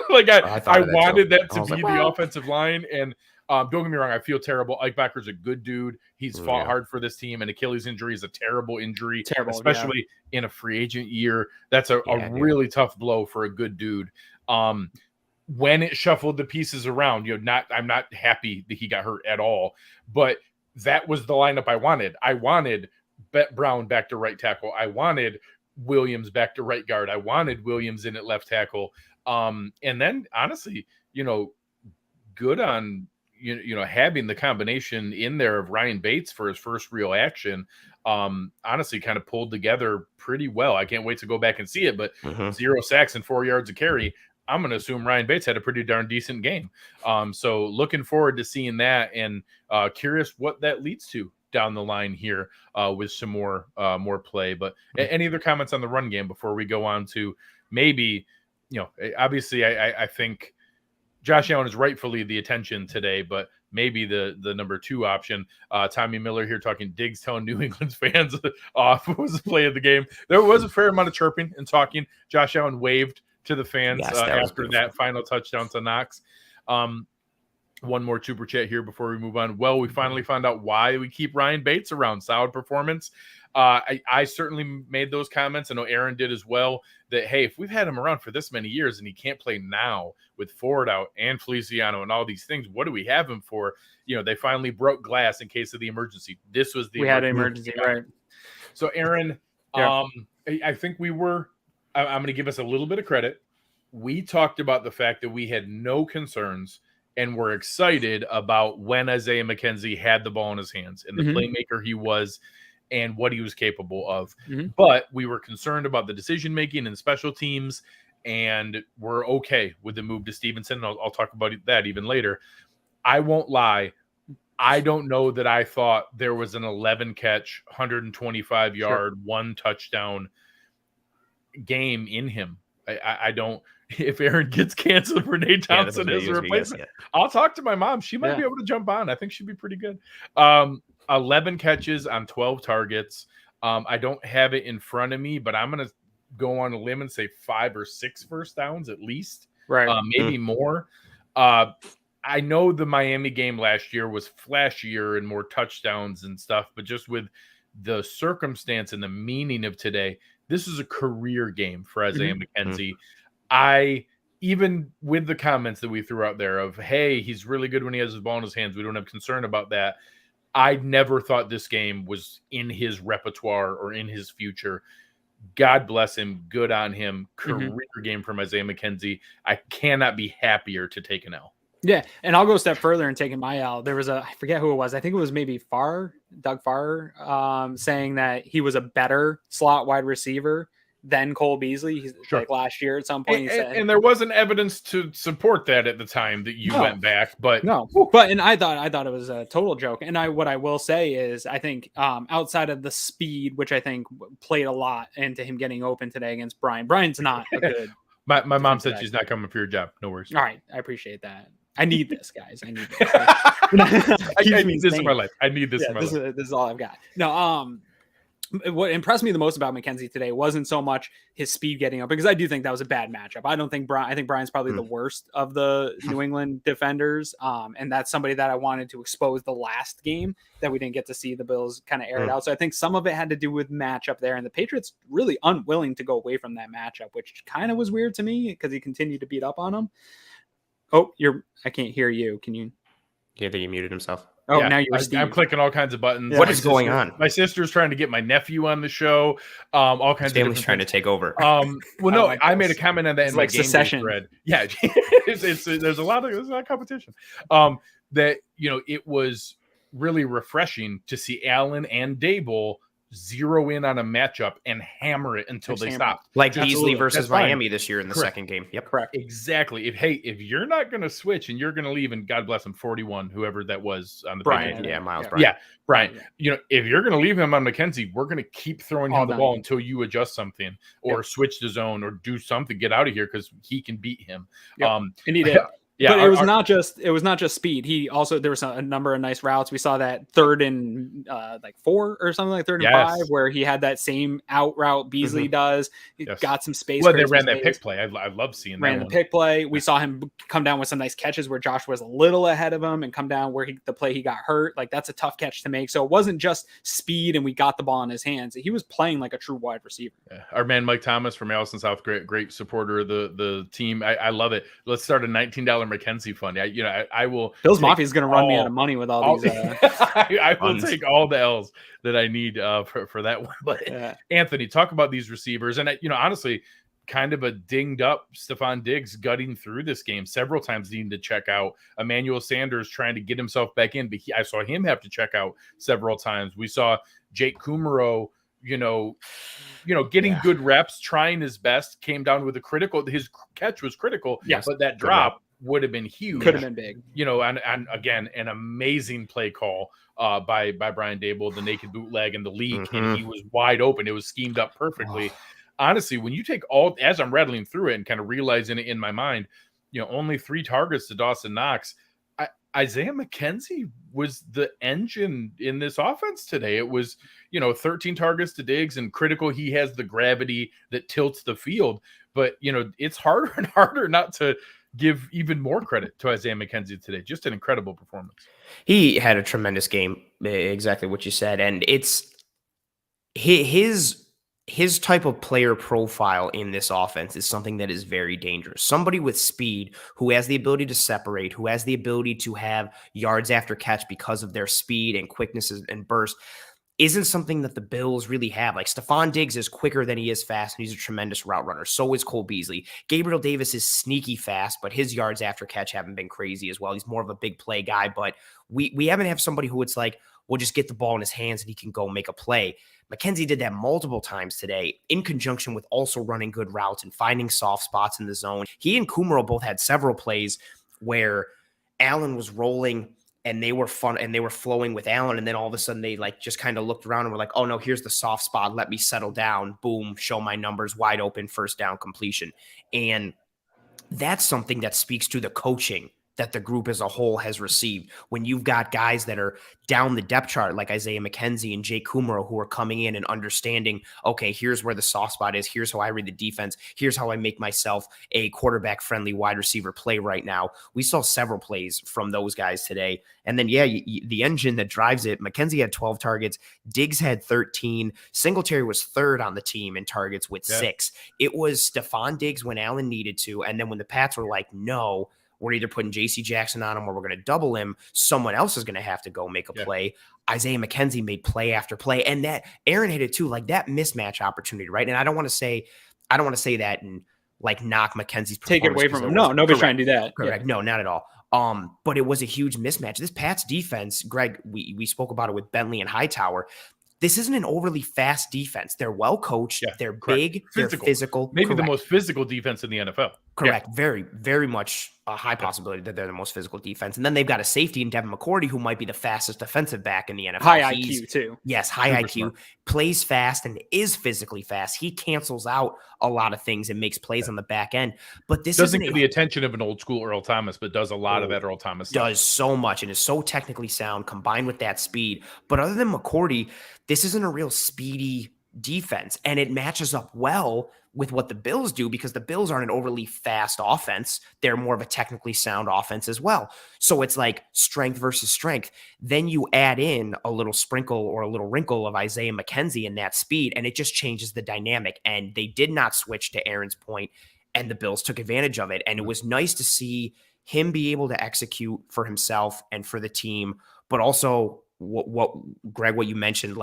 Like I wanted that to be the offensive line, and don't get me wrong, I feel terrible. Ike Backer's a good dude. He's fought hard for this team. An Achilles injury is a terrible injury, especially in a free agent year. That's a really tough blow for a good dude. When it shuffled the pieces around, I'm not happy that he got hurt at all, but that was the lineup I wanted. I wanted Brown back to right tackle. I wanted Williams back to right guard. I wanted Williams in at left tackle. And then honestly, good on having the combination in there of Ryan Bates for his first real action, honestly kind of pulled together pretty well. I can't wait to go back and see it, but 0 sacks and 4 yards of carry. I'm going to assume Ryan Bates had a pretty darn decent game. So looking forward to seeing that, and curious what that leads to down the line here with some more play. But any other comments on the run game before we go on to maybe, obviously I think Josh Allen is rightfully the attention today, but maybe the number 2 option. Tommy Miller here talking Diggs telling New England's fans off was the play of the game. There was a fair amount of chirping and talking. Josh Allen waved to the fans after that final touchdown to Knocks. One more super chat here before we move on. Well, we finally found out why we keep Ryan Bates around. Solid performance. I certainly made those comments. I know Aaron did as well, that, hey, if we've had him around for this many years and he can't play now with Ford out and Feliciano and all these things, what do we have him for? They finally broke glass in case of the emergency. This was the emergency, right? So, Aaron, I think I'm going to give us a little bit of credit. We talked about the fact that we had no concerns and were excited about when Isaiah McKenzie had the ball in his hands and the playmaker he was and what he was capable of. But we were concerned about the decision-making and special teams, and we're okay with the move to Stevenson. I'll talk about that even later. I won't lie. I don't know that I thought there was an 11-catch, 125-yard, 1 touchdown game in him. I don't. If Aaron gets canceled for Nate Thompson as a replacement, I'll talk to my mom. She might be able to jump on. I think she'd be pretty good. 11 catches on 12 targets. I don't have it in front of me, but I'm going to go on a limb and say 5 or 6 first downs at least. Right. Maybe more. I know the Miami game last year was flashier and more touchdowns and stuff, but just with the circumstance and the meaning of today, this is a career game for Isaiah McKenzie. Even with the comments that we threw out there of, hey, he's really good when he has his ball in his hands, we don't have concern about that. I never thought this game was in his repertoire or in his future. God bless him. Good on him. Career game from Isaiah McKenzie. I cannot be happier to take an L. Yeah, and I'll go a step further and taking my L. There was I forget who it was. I think it was maybe Doug Farr, saying that he was a better slot wide receiver than Cole Beasley. He's like last year at some point. He said, and there wasn't evidence to support that at the time that you went back, but I thought it was a total joke. And what I will say is, I think outside of the speed, which I think played a lot into him getting open today against Brian. Brian's not a good. My mom said she's not coming for your job. No worries. All right, I appreciate that. I need this, guys. I need this. I need this in my life. I need this in my life. This is all I've got. No, what impressed me the most about McKenzie today wasn't so much his speed getting up, because I do think that was a bad matchup. I think Brian's probably the worst of the New England defenders. And that's somebody that I wanted to expose the last game that we didn't get to see the Bills kind of air it out. So I think some of it had to do with matchup there, and the Patriots really unwilling to go away from that matchup, which kind of was weird to me because he continued to beat up on them. Oh, I can't hear you. Can you? Yeah, he muted himself. Oh, yeah, now you're Steve. I'm clicking all kinds of buttons. Yeah. What is going on? My sister's trying to get my nephew on the show. All kinds of family's trying to take over. I made a comment on that in my game Succession thread. Yeah, there's a lot of competition. That it was really refreshing to see Allen and Dable zero in on a matchup and hammer it until they stop. Like Beasley versus Miami this year in the second game. Yep. Correct. Exactly. If you're not going to switch and you're going to leave, and God bless him, 41, whoever that was on the Brian. Miles Brian. Yeah, Brian. If you're going to leave him on McKenzie, we're going to keep throwing him the ball until you adjust something or switch the zone or do something, get out of here, because he can beat him. And he did. Yeah, but it was not just speed. He also, there was a number of nice routes. We saw that 3rd and 4 or something, like 3rd and 5, where he had that same out route Beasley does. He got some space. Well, they ran that pick play. I love seeing that. Ran the pick play. We saw him come down with some nice catches where Josh was a little ahead of him and come down where the play he got hurt. Like, that's a tough catch to make. So it wasn't just speed and we got the ball in his hands. He was playing like a true wide receiver. Yeah. Our man Mike Thomas from Allison South, great supporter of the team. I love it. Let's start a $19 McKenzie fund. I will. Bill's Mafia is going to run me out of money with all these. I will take all the L's that I need for that one. But Anthony, talk about these receivers, and honestly, kind of a dinged up Stephon Diggs gutting through this game several times, needing to check out. Emmanuel Sanders trying to get himself back in, but I saw him have to check out several times. We saw Jake Kumaro, getting good reps, trying his best, came down with his catch was critical, but that drop would have been huge. Could have been big. And again, an amazing play call by Brian Daboll, the naked bootleg and the leak, and he was wide open. It was schemed up perfectly. Honestly, when you take as I'm rattling through it and kind of realizing it in my mind, only 3 targets to Dawson Knocks. Isaiah McKenzie was the engine in this offense today. It was, 13 targets to Diggs, and critical. He has the gravity that tilts the field, but it's harder and harder not to give even more credit to Isaiah McKenzie today. Just an incredible performance. He had a tremendous game, exactly what you said, and it's his type of player profile in this offense is something that is very dangerous. Somebody with speed who has the ability to separate, who has the ability to have yards after catch because of their speed and quickness and burst, isn't something that the Bills really have. Like, Stephon Diggs is quicker than he is fast, and he's a tremendous route runner. So is Cole Beasley. Gabriel Davis is sneaky fast, but his yards after catch haven't been crazy as well. He's more of a big play guy, but we haven't have somebody who it's like, we'll just get the ball in his hands and he can go make a play. McKenzie did that multiple times today in conjunction with also running good routes and finding soft spots in the zone. He and Kumaro both had several plays where Allen was rolling and they were flowing with Allen. And then all of a sudden they just kind of looked around and were like, oh no, here's the soft spot. Let me settle down. Boom, show my numbers, wide open, first down completion. And that's something that speaks to the coaching that the group as a whole has received. When you've got guys that are down the depth chart like Isaiah McKenzie and Jake Kumaro who are coming in and understanding, okay, here's where the soft spot is. Here's how I read the defense. Here's how I make myself a quarterback-friendly wide receiver play right now. We saw several plays from those guys today. And then, the engine that drives it, McKenzie had 12 targets. Diggs had 13. Singletary was third on the team in targets with 6. It was Stephon Diggs when Allen needed to. And then when the Pats were like, no, we're either putting J.C. Jackson on him or we're going to double him, someone else is going to have to go make a play. Isaiah McKenzie made play after play. And that Aaron hit it too, like that mismatch opportunity, right? And I don't want to say that and knock McKenzie's performance. Take it away from him. No, nobody's trying to do that. Correct. No, not at all. But it was a huge mismatch. This Pats defense, Greg, we spoke about it with Bentley and Hightower. This isn't an overly fast defense. They're well coached. They're big. They're physical. Maybe the most physical defense in the NFL. Correct. Very, very much a high possibility that they're the most physical defense. And then they've got a safety in Devin McCourty, who might be the fastest defensive back in the NFL. High IQ too. Yes, high IQ. Smart. Plays fast and is physically fast. He cancels out a lot of things and makes plays on the back end. But this doesn't get the attention of an old school Earl Thomas, but does a lot of that Earl Thomas stuff. Does so much and is so technically sound combined with that speed. But other than McCourty, this isn't a real speedy defense, and it matches up well with what the Bills do because the Bills aren't an overly fast offense. They're more of a technically sound offense as well. So it's like strength versus strength. Then you add in a little sprinkle or a little wrinkle of Isaiah McKenzie and that speed, and it just changes the dynamic. And they did not switch, to Aaron's point, and the Bills took advantage of it. And it was nice to see him be able to execute for himself and for the team, but also what Greg, what you mentioned,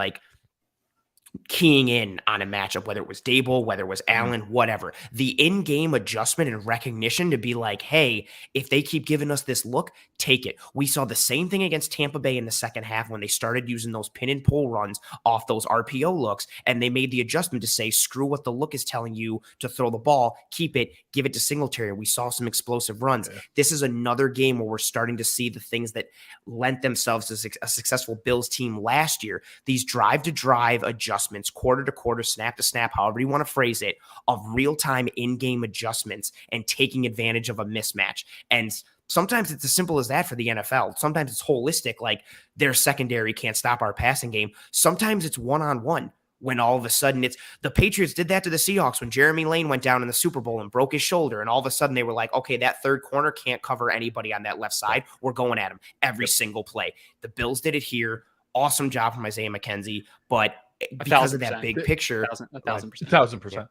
keying in on a matchup, whether it was Daboll, whether it was Allen, whatever. The in-game adjustment and recognition to be like, hey, if they keep giving us this look, take it. We saw the same thing against Tampa Bay in the second half when they started using those pin and pull runs off those RPO looks, and they made the adjustment to say, screw what the look is telling you to throw the ball, keep it, give it to Singletary. We saw some explosive runs. Yeah. This is another game where we're starting to see the things that lent themselves to a successful Bills team last year. These drive-to-drive adjustments, quarter to quarter, snap to snap, however you want to phrase it, of real-time in-game adjustments and taking advantage of a mismatch. And sometimes it's as simple as that for the NFL. Sometimes it's holistic, like their secondary can't stop our passing game. Sometimes it's one-on-one when all of a sudden it's the Patriots did that to the Seahawks when Jeremy Lane went down in the Super Bowl and broke his shoulder. And all of a sudden they were like, okay, that third corner can't cover anybody on that left side. We're going at him every single play. The Bills did it here. Awesome job from Isaiah McKenzie, but because of that big picture, 1,000%.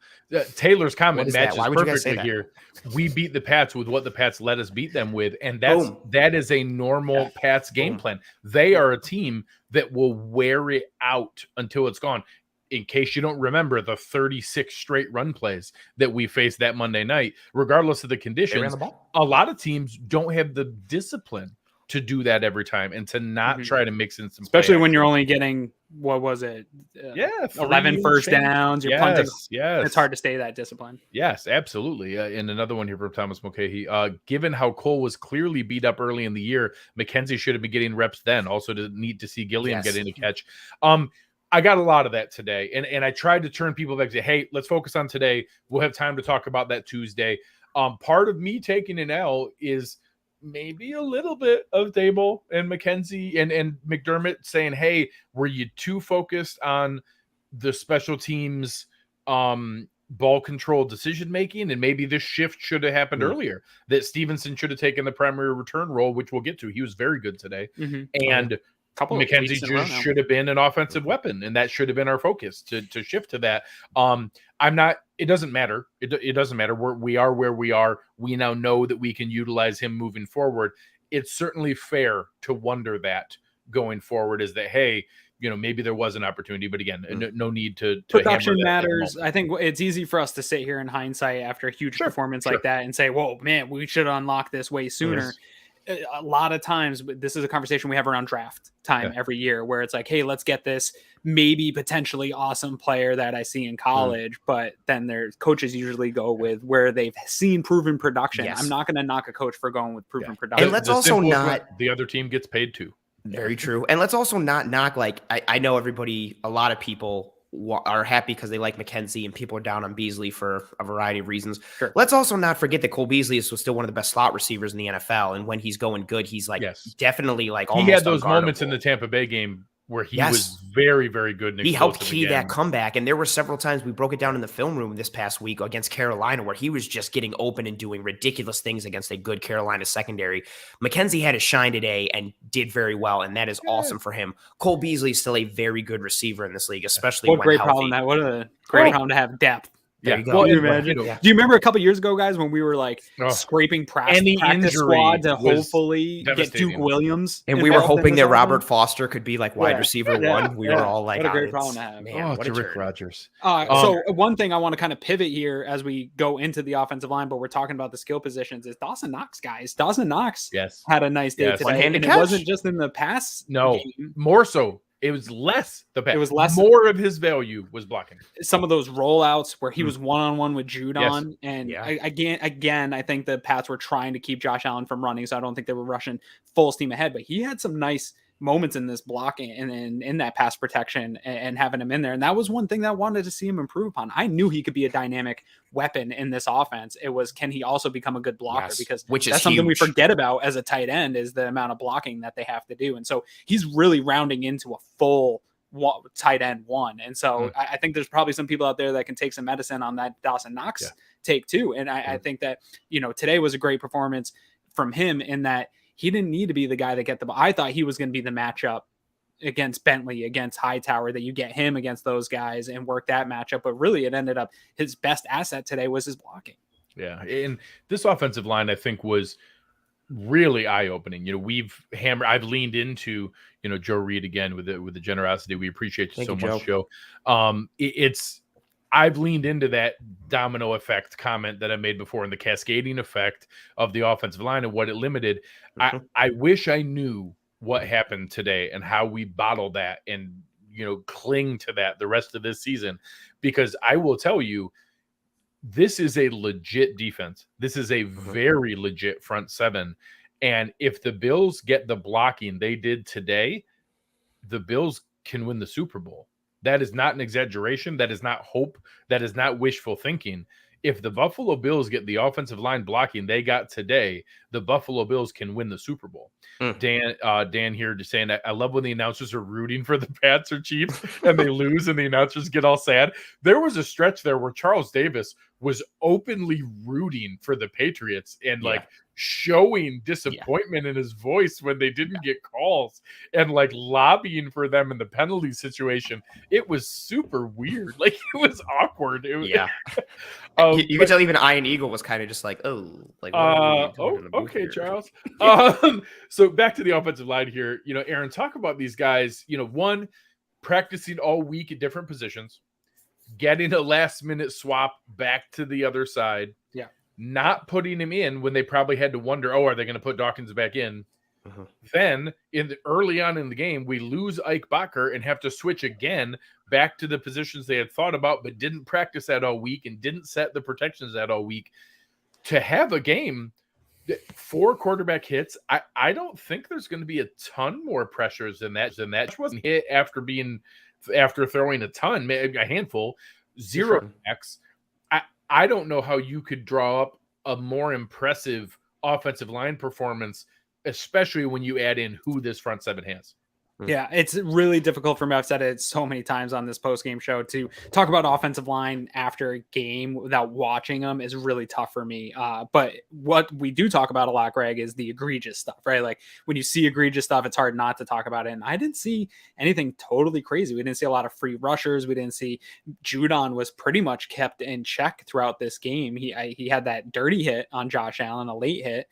Taylor's comment matches perfectly here. We beat the Pats with what the Pats let us beat them with, and that is a normal Pats game plan. They are a team that will wear it out until it's gone. in case you don't remember the 36 straight run plays that we faced that Monday night, regardless of the conditions, a lot of teams don't have the discipline to do that every time and to not try to mix in some, especially when you're only getting, what was it? 11 first downs. You're punting. Yes. It's hard to stay that discipline. Yes, absolutely. And another one here from Thomas Mulcahy. Given how Cole was clearly beat up early in the year, McKenzie should have been getting reps then. Also, neat to see Gilliam get in a catch. I got a lot of that today, and I tried to turn people back to, hey, let's focus on today. We'll have time to talk about that Tuesday. Part of me taking an L is maybe a little bit of Dable and McKenzie and McDermott saying, hey, were you too focused on the special teams ball control decision making, and maybe this shift should have happened earlier, that Stevenson should have taken the primary return role, which we'll get to. He was very good today. And McKenzie just should have been an offensive weapon, and that should have been our focus to shift to that. It doesn't matter. It doesn't matter. We are where we are. We now know that we can utilize him moving forward. It's certainly fair to wonder that going forward, is that, hey, maybe there was an opportunity, but again, no need to production matters. I think it's easy for us to sit here in hindsight after a huge performance like that and say, whoa, man, we should unlock this way sooner. A lot of times, this is a conversation we have around draft time every year, where it's like, hey, let's get this maybe potentially awesome player that I see in college, but then their coaches usually go with where they've seen proven production. I'm not going to knock a coach for going with proven production. And let's also not, the other team gets paid too. Very true. And let's also not knock, like, I know a lot of people are happy because they like McKenzie, and people are down on Beasley for a variety of reasons. Let's also not forget that Cole Beasley is still one of the best slot receivers in the NFL. And when he's going good, he's like definitely like almost he had those moments in the Tampa Bay game where he was very, very good. And he helped key that comeback. And there were several times we broke it down in the film room this past week against Carolina where he was just getting open and doing ridiculous things against a good Carolina secondary. McKenzie had a shine today and did very well, and that is awesome for him. Cole Beasley is still a very good receiver in this league, especially when healthy. What a great problem to have depth. There you go. Well, do you remember a couple years ago, guys, when we were like scraping practice squad to hopefully get Duke Williams? And we were hoping that Robert Foster could be like wide receiver one. We were all like, what a great problem to have. Man, to Rick Rodgers. So one thing I want to kind of pivot here as we go into the offensive line, but we're talking about the skill positions, is Dawson Knocks, guys. Dawson Knocks had a nice day today. And it wasn't just in the pass game. More so. It was less the pass. It was less. More of his value was blocking. Some of those rollouts where he was one-on-one with Judon. And again, I think the Pats were trying to keep Josh Allen from running, so I don't think they were rushing full steam ahead. But he had some nice moments in this blocking and in that pass protection and having him in there. And that was one thing that I wanted to see him improve upon. I knew he could be a dynamic weapon in this offense. It was, can he also become a good blocker? Because that's something we forget about as a tight end, is the amount of blocking that they have to do. And so he's really rounding into a full tight end one. And so I think there's probably some people out there that can take some medicine on that Dawson Knocks take too. And I think that, today was a great performance from him in that he didn't need to be the guy that get the ball. I thought he was going to be the matchup against Bentley, against Hightower, that you get him against those guys and work that matchup. But really it ended up his best asset today was his blocking. Yeah. And this offensive line, I think, was really eye-opening. I've leaned into, Joe Reed again with the generosity. We appreciate you so much, Joe. I've leaned into that domino effect comment that I made before, and the cascading effect of the offensive line and what it limited. I wish I knew what happened today and how we bottle that and, cling to that the rest of this season, because I will tell you, this is a legit defense. This is a very legit front seven. And if the Bills get the blocking they did today, the Bills can win the Super Bowl. That is not an exaggeration. That is not hope. That is not wishful thinking. If the Buffalo Bills get the offensive line blocking they got today, the Buffalo Bills can win the Super Bowl. Dan here just saying that I love when the announcers are rooting for the Pats or Chiefs and they lose and the announcers get all sad. There was a stretch there where Charles Davis was openly rooting for the Patriots and showing disappointment in his voice when they didn't get calls and lobbying for them in the penalty situation. It was super weird. It was awkward. It was, you could tell even Ian Eagle was kind of just like, okay, here? Charles. So back to the offensive line here. Aaron, talk about these guys. One, practicing all week at different positions, getting a last-minute swap back to the other side, not putting him in when they probably had to wonder, are they going to put Dawkins back in? Then early on in the game, we lose Ike Bacher and have to switch again back to the positions they had thought about, but didn't practice that all week and didn't set the protections that all week. To have a game, 4 quarterback hits, I don't think there's going to be a ton more pressures than that. It wasn't hit after throwing a ton, a handful, 0 sacks. I don't know how you could draw up a more impressive offensive line performance, especially when you add in who this front seven has. Yeah, it's really difficult for me. I've said it so many times on this post-game show to talk about offensive line after a game without watching them is really tough for me. But what we do talk about a lot, Greg, is the egregious stuff, right? Like when you see egregious stuff, it's hard not to talk about it. And I didn't see anything totally crazy. We didn't see a lot of free rushers. We didn't see Judon was pretty much kept in check throughout this game. He had that dirty hit on Josh Allen, a late hit.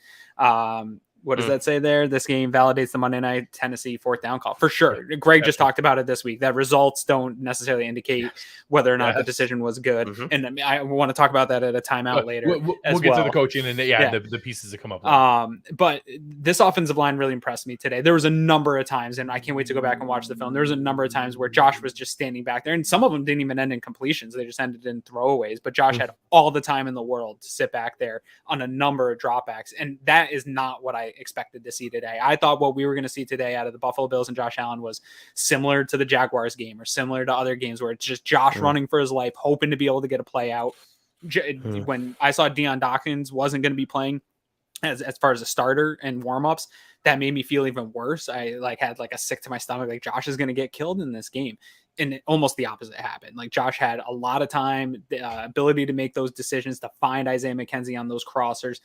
What does that say there? This game validates the Monday night Tennessee 4th down call for sure. Greg just talked about it this week, that results don't necessarily indicate whether or not the decision was good. And I want to talk about that at a timeout later. We'll get to the coaching and the pieces that come up. But this offensive line really impressed me today. There was a number of times, and I can't wait to go back and watch the film. There was a number of times where Josh was just standing back there, and some of them didn't even end in completions. They just ended in throwaways, but Josh had all the time in the world to sit back there on a number of dropbacks. And that is not what I expected to see today. I thought what we were going to see today out of the Buffalo Bills and Josh Allen was similar to the Jaguars game or similar to other games where it's just Josh running for his life, hoping to be able to get a play out. When I saw Deion Dawkins wasn't going to be playing as far as a starter and warmups, that made me feel even worse. I had a sick to my stomach, like Josh is going to get killed in this game. And almost the opposite happened. Like Josh had a lot of time, the ability to make those decisions, to find Isaiah McKenzie on those crossers.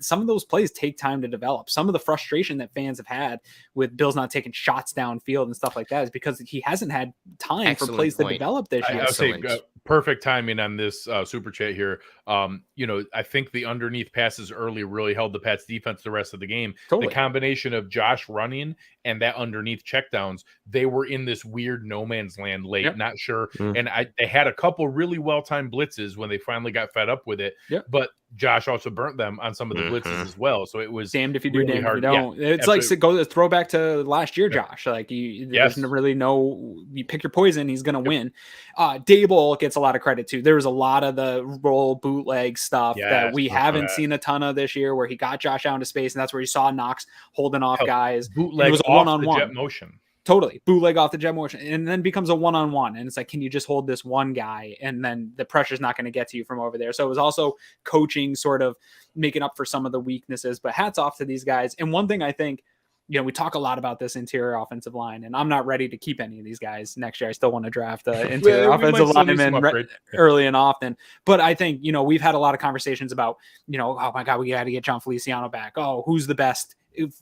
Some of those plays take time to develop. Some of the frustration that fans have had with Bills not taking shots downfield and stuff like that is because he hasn't had time for plays to develop this year. I would say perfect timing on this super chat here. I think the underneath passes early really held the Pats defense the rest of the game. Totally. The combination of Josh running and that underneath checkdowns, they were in this weird no man's land late, not sure. And they had a couple really well-timed blitzes when they finally got fed up with it. But Josh also burnt them on some of the blitzes as well. So it was damned if you do, really damned hard. if you don't. It's absolutely. like throw back to last year, Josh. Like there's really no, you pick your poison, he's going to win. Dable gets a lot of credit too. There was a lot of the roll bootleg stuff that we haven't seen a ton of this year, where he got Josh out into space, and that's where you saw Knocks holding off guys. Bootleg, it was a one-on-one jet motion. Totally. Bootleg off the jet motion, and then becomes a one-on-one. And it's like, can you just hold this one guy? And then the pressure's not going to get to you from over there. So it was also coaching, sort of making up for some of the weaknesses, but hats off to these guys. And one thing I think, we talk a lot about this interior offensive line, and I'm not ready to keep any of these guys next year. I still want to draft the interior offensive lineman early and often. But I think, we've had a lot of conversations about, oh my God, we got to get John Feliciano back. Oh, who's the best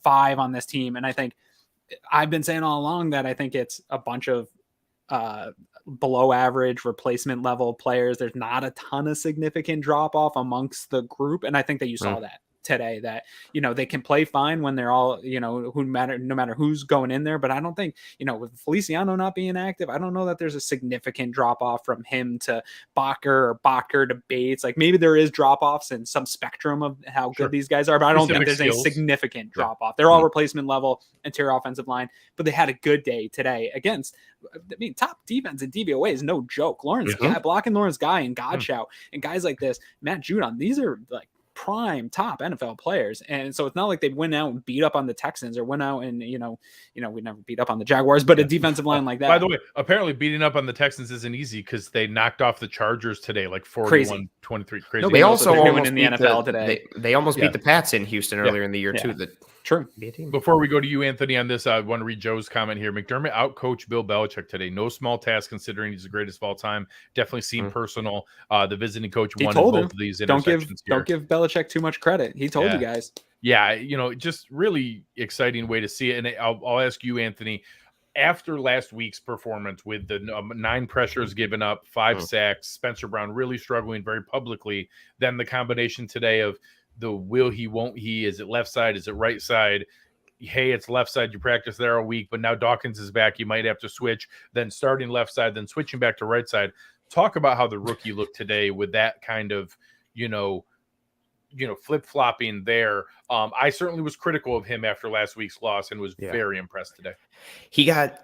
5 on this team? And I think I've been saying all along that I think it's a bunch of below average replacement level players. There's not a ton of significant drop off amongst the group. And I think that you saw that today, that, they can play fine when they're all, no matter who's going in there. But I don't think, with Feliciano not being active, I don't know that there's a significant drop off from him to Bacher to Bates. Like maybe there is drop offs in some spectrum of how good these guys are, but I don't think there's a significant drop off. They're all replacement level interior offensive line, but they had a good day today against, top defense in DVOA is no joke. Lawrence Guy, blocking Lawrence Guy and Godchow and guys like this, Matt Judon, these are like prime top NFL players. And so it's not like they went out and beat up on the Texans or went out and, we never beat up on the Jaguars, but a defensive line like that. By the way, apparently beating up on the Texans isn't easy because they knocked off the Chargers today, like 41-23. Crazy. They also almost in the NFL today. They almost beat the Pats in Houston earlier in the year too. True. Before we go to you, Anthony, on this, I want to read Joe's comment here. McDermott outcoached Bill Belichick today. No small task considering he's the greatest of all time. Definitely seemed personal. The visiting coach won both of these intersections. Don't give Belichick too much credit. He told you guys. Yeah, just really exciting way to see it. And I'll ask you, Anthony, after last week's performance with the 9 pressures given up, 5 sacks, Spencer Brown really struggling very publicly, then the combination today of the will he, won't he, is it left side, is it right side? hey, it's left side, you practice there a week, but now Dawkins is back, you might have to switch, then starting left side, then switching back to right side. Talk about how the rookie looked today with that kind of, flip-flopping there. I certainly was critical of him after last week's loss and was very impressed today. He got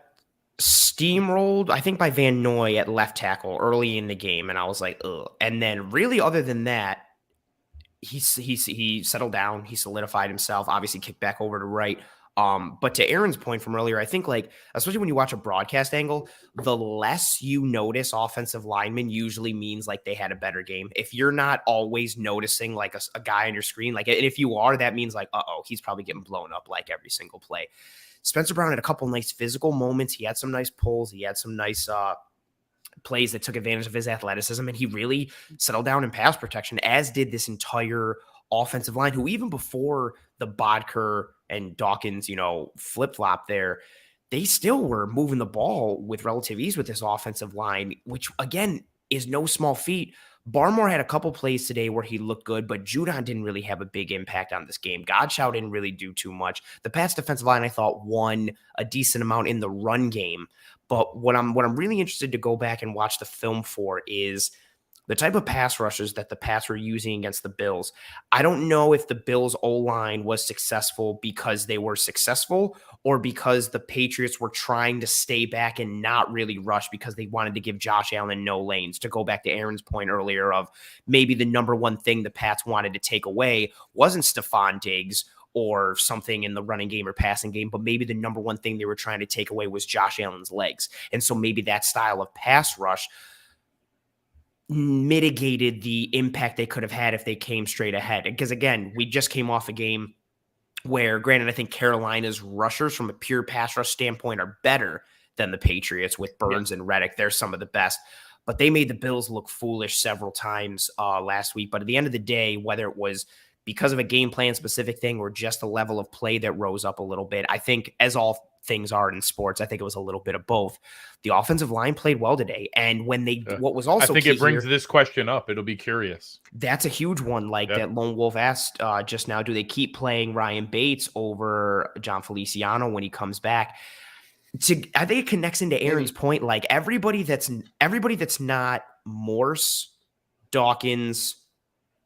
steamrolled, I think, by Van Noy at left tackle early in the game, and I was like, ugh. And then really other than that, he settled down, he solidified himself, obviously kicked back over to right. But to Aaron's point from earlier, I think, like, especially when you watch a broadcast angle, the less you notice offensive linemen usually means like they had a better game. If you're not always noticing like a guy on your screen, like, and if you are, that means like, he's probably getting blown up like every single play. Spencer Brown had a couple nice physical moments. He had some nice pulls. He had some nice plays that took advantage of his athleticism, and he really settled down in pass protection, as did this entire offensive line, who even before the Bodker and Dawkins, flip-flop there, they still were moving the ball with relative ease with this offensive line, which, again, is no small feat. Barmore had a couple plays today where he looked good, but Judon didn't really have a big impact on this game. Godchow didn't really do too much. The Pats defensive line, I thought, won a decent amount in the run game. But what I'm really interested to go back and watch the film for is the type of pass rushers that the Pats were using against the Bills. I don't know if the Bills' O-line was successful because they were successful or because the Patriots were trying to stay back and not really rush because they wanted to give Josh Allen no lanes. To go back to Aaron's point earlier of maybe the number one thing the Pats wanted to take away wasn't Stephon Diggs or something in the running game or passing game, but maybe the number one thing they were trying to take away was Josh Allen's legs. And so maybe that style of pass rush mitigated the impact they could have had if they came straight ahead. Because again, we just came off a game where, granted, I think Carolina's rushers from a pure pass rush standpoint are better than the Patriots with Burns and Reddick. They're some of the best, but they made the Bills look foolish several times last week. But at the end of the day, whether it was because of a game plan specific thing or just a level of play that rose up a little bit, I think, as all things are in sports, I think it was a little bit of both. The offensive line played well today. And when they, what was also, I think it brings this question up. It'll be curious. That's a huge one. Like that Lone Wolf asked just now, do they keep playing Ryan Bates over John Feliciano when he comes back? I think it connects into Aaron's point. Like everybody that's not Morse, Dawkins,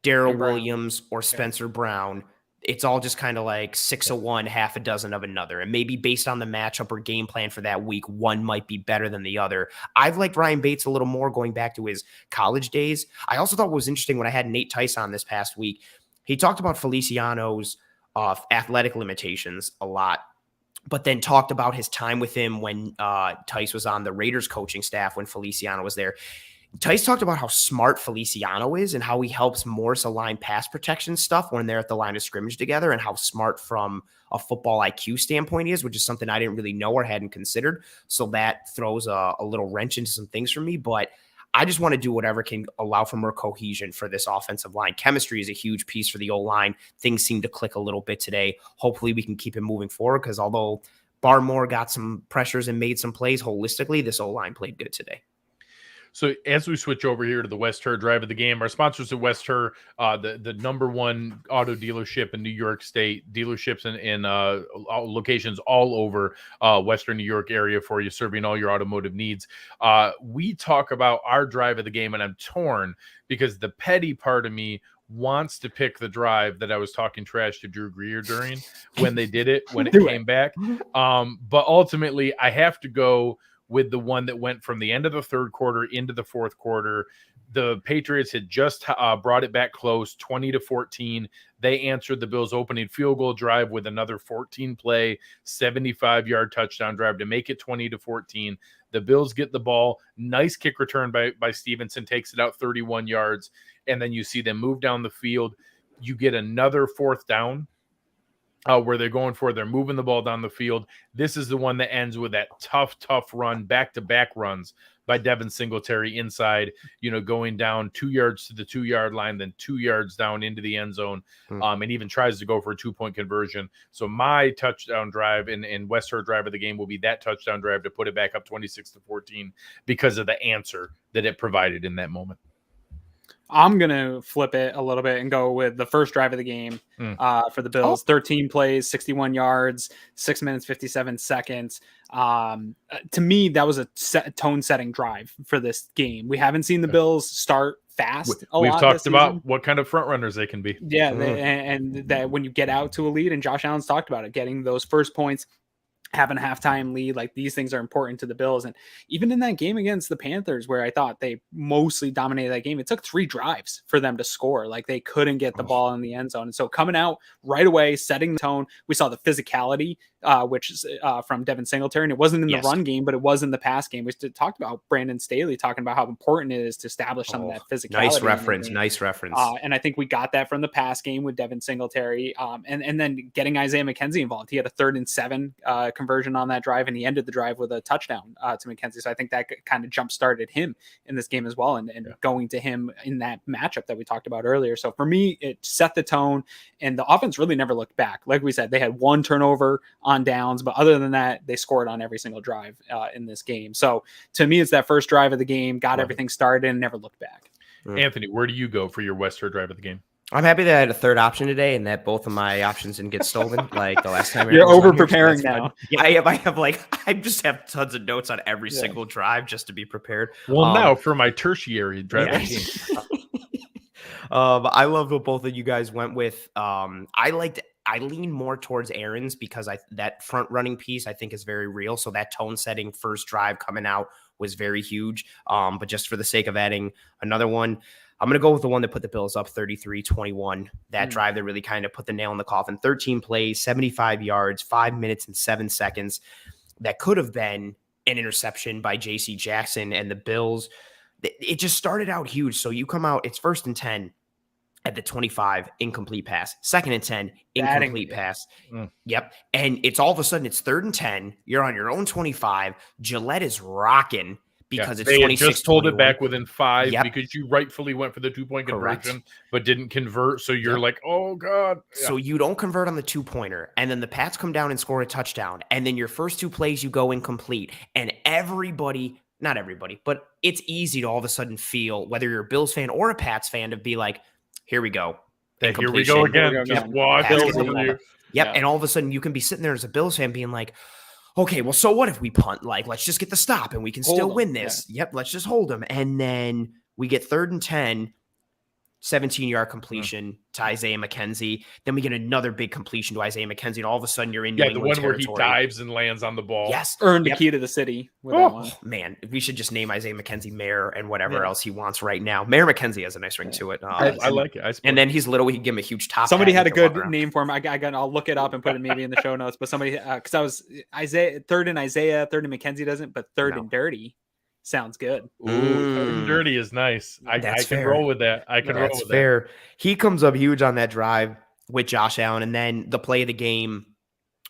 Darrell Williams, or Spencer Brown, it's all just kind of like 6 of one, half a dozen of another. And maybe based on the matchup or game plan for that week, one might be better than the other. I've liked Ryan Bates a little more going back to his college days. I also thought what was interesting when I had Nate Tice on this past week, he talked about Feliciano's athletic limitations a lot, but then talked about his time with him when Tice was on the Raiders coaching staff when Feliciano was there. Tice talked about how smart Feliciano is and how he helps Morse align pass protection stuff when they're at the line of scrimmage together, and how smart from a football IQ standpoint he is, which is something I didn't really know or hadn't considered. So that throws a little wrench into some things for me, but I just want to do whatever can allow for more cohesion for this offensive line. Chemistry is a huge piece for the O-line. Things seem to click a little bit today. Hopefully we can keep it moving forward, because although Barmore got some pressures and made some plays holistically, this O-line played good today. So as we switch over here to the West Her drive of the game, our sponsors at West Her, the number one auto dealership in New York State, dealerships in locations all over Western New York area for you, serving all your automotive needs. We talk about our drive of the game, and I'm torn because the petty part of me wants to pick the drive that I was talking trash to Drew Greer during when they did it, when it came back. But ultimately, I have to go with the one that went from the end of the third quarter into the fourth quarter. The Patriots had just brought it back close, 20-14. They answered the Bills' opening field goal drive with another 14-play, 75-yard touchdown drive to make it 20-14. The Bills get the ball. Nice kick return by Stevenson, takes it out 31 yards, and then you see them move down the field. You get another fourth down where they're moving the ball down the field. This is the one that ends with that tough run, back-to-back runs by Devin Singletary inside, going down 2 yards to the 2-yard line, then 2 yards down into the end zone, and even tries to go for a 2-point conversion. So my touchdown drive and West Her drive of the game will be that touchdown drive to put it back up 26-14 because of the answer that it provided in that moment. I'm going to flip it a little bit and go with the first drive of the game for the Bills. 13 plays, 61 yards, 6 minutes, 57 seconds. To me, that was a tone-setting drive for this game. We haven't seen the Bills start fast We've talked about what kind of front runners they can be. Yeah, and that when you get out to a lead, and Josh Allen's talked about it, getting those first points, having a halftime lead, like these things are important to the Bills. And even in that game against the Panthers, where I thought they mostly dominated that game, it took 3 drives for them to score. Like they couldn't get the ball in the end zone. And so coming out right away, setting the tone, we saw the physicality, which is from Devin Singletary. And it wasn't in the run game, but it was in the pass game. We talked about Brandon Staley talking about how important it is to establish some of that physicality. Nice reference. And I think we got that from the pass game with Devin Singletary. And then getting Isaiah McKenzie involved. He had a 3rd and 7 conversion on that drive, and he ended the drive with a touchdown to McKenzie. So I think that kind of jump started him in this game as well, and going to him in that matchup that we talked about earlier. So for me, it set the tone, and the offense really never looked back. Like we said, they had 1 turnover on downs, but other than that, they scored on every single drive in this game. So to me, it's that first drive of the game, got everything started and never looked back. Anthony, where do you go for your Western drive of the game? I'm happy that I had a third option today and that both of my options didn't get stolen like the last time. You're over preparing now. Yeah, I just have tons of notes on every single drive just to be prepared. Well, now for my tertiary drive of the game. I love what both of you guys went with. I lean more towards Aaron's because that front running piece I think is very real. So that tone setting first drive coming out was very huge. But just for the sake of adding another one, I'm going to go with the one that put the Bills up 33-21. That drive that really kind of put the nail in the coffin. 13 plays, 75 yards, 5 minutes and 7 seconds. That could have been an interception by J.C. Jackson and the Bills. It just started out huge. So you come out, it's 1st and 10 at the 25, incomplete pass. 2nd and 10, incomplete pass. Yep. And it's all of a sudden it's 3rd and 10. You're on your own 25. Gillette is rocking. Because it's 26. They just pulled it back within 5 because you rightfully went for the 2-point conversion, but didn't convert. So you're like, oh God. Yeah. So you don't convert on the 2-pointer. And then the Pats come down and score a touchdown. And then your first 2 plays, you go incomplete. And not everybody, but it's easy to all of a sudden feel, whether you're a Bills fan or a Pats fan, to be like, here we go. Here we go again. Just watch over. Yep. And all of a sudden you can be sitting there as a Bills fan being like, okay, well, so what if we punt? Like, let's just get the stop and we can still win this. Yep, let's just hold them. And then we get 3rd and 10, 17-yard completion to Isaiah McKenzie. Then we get another big completion to Isaiah McKenzie, and all of a sudden you're in New England the one territory. Where he dives and lands on the ball. Yes. Earned the key to the city with that one. Man, we should just name Isaiah McKenzie Mayor and whatever else he wants right now. Mayor McKenzie has a nice ring to it. I like it. And then he's little. We can give him a huge top. Somebody had a good name for him. I'll look it up and put it maybe in the show notes. But somebody, because I was 3rd and Isaiah, 3rd and McKenzie doesn't, but 3rd and Dirty sounds good. Ooh, Dirty is nice. I can roll with that. That's fair. He comes up huge on that drive with Josh Allen, and then the play of the game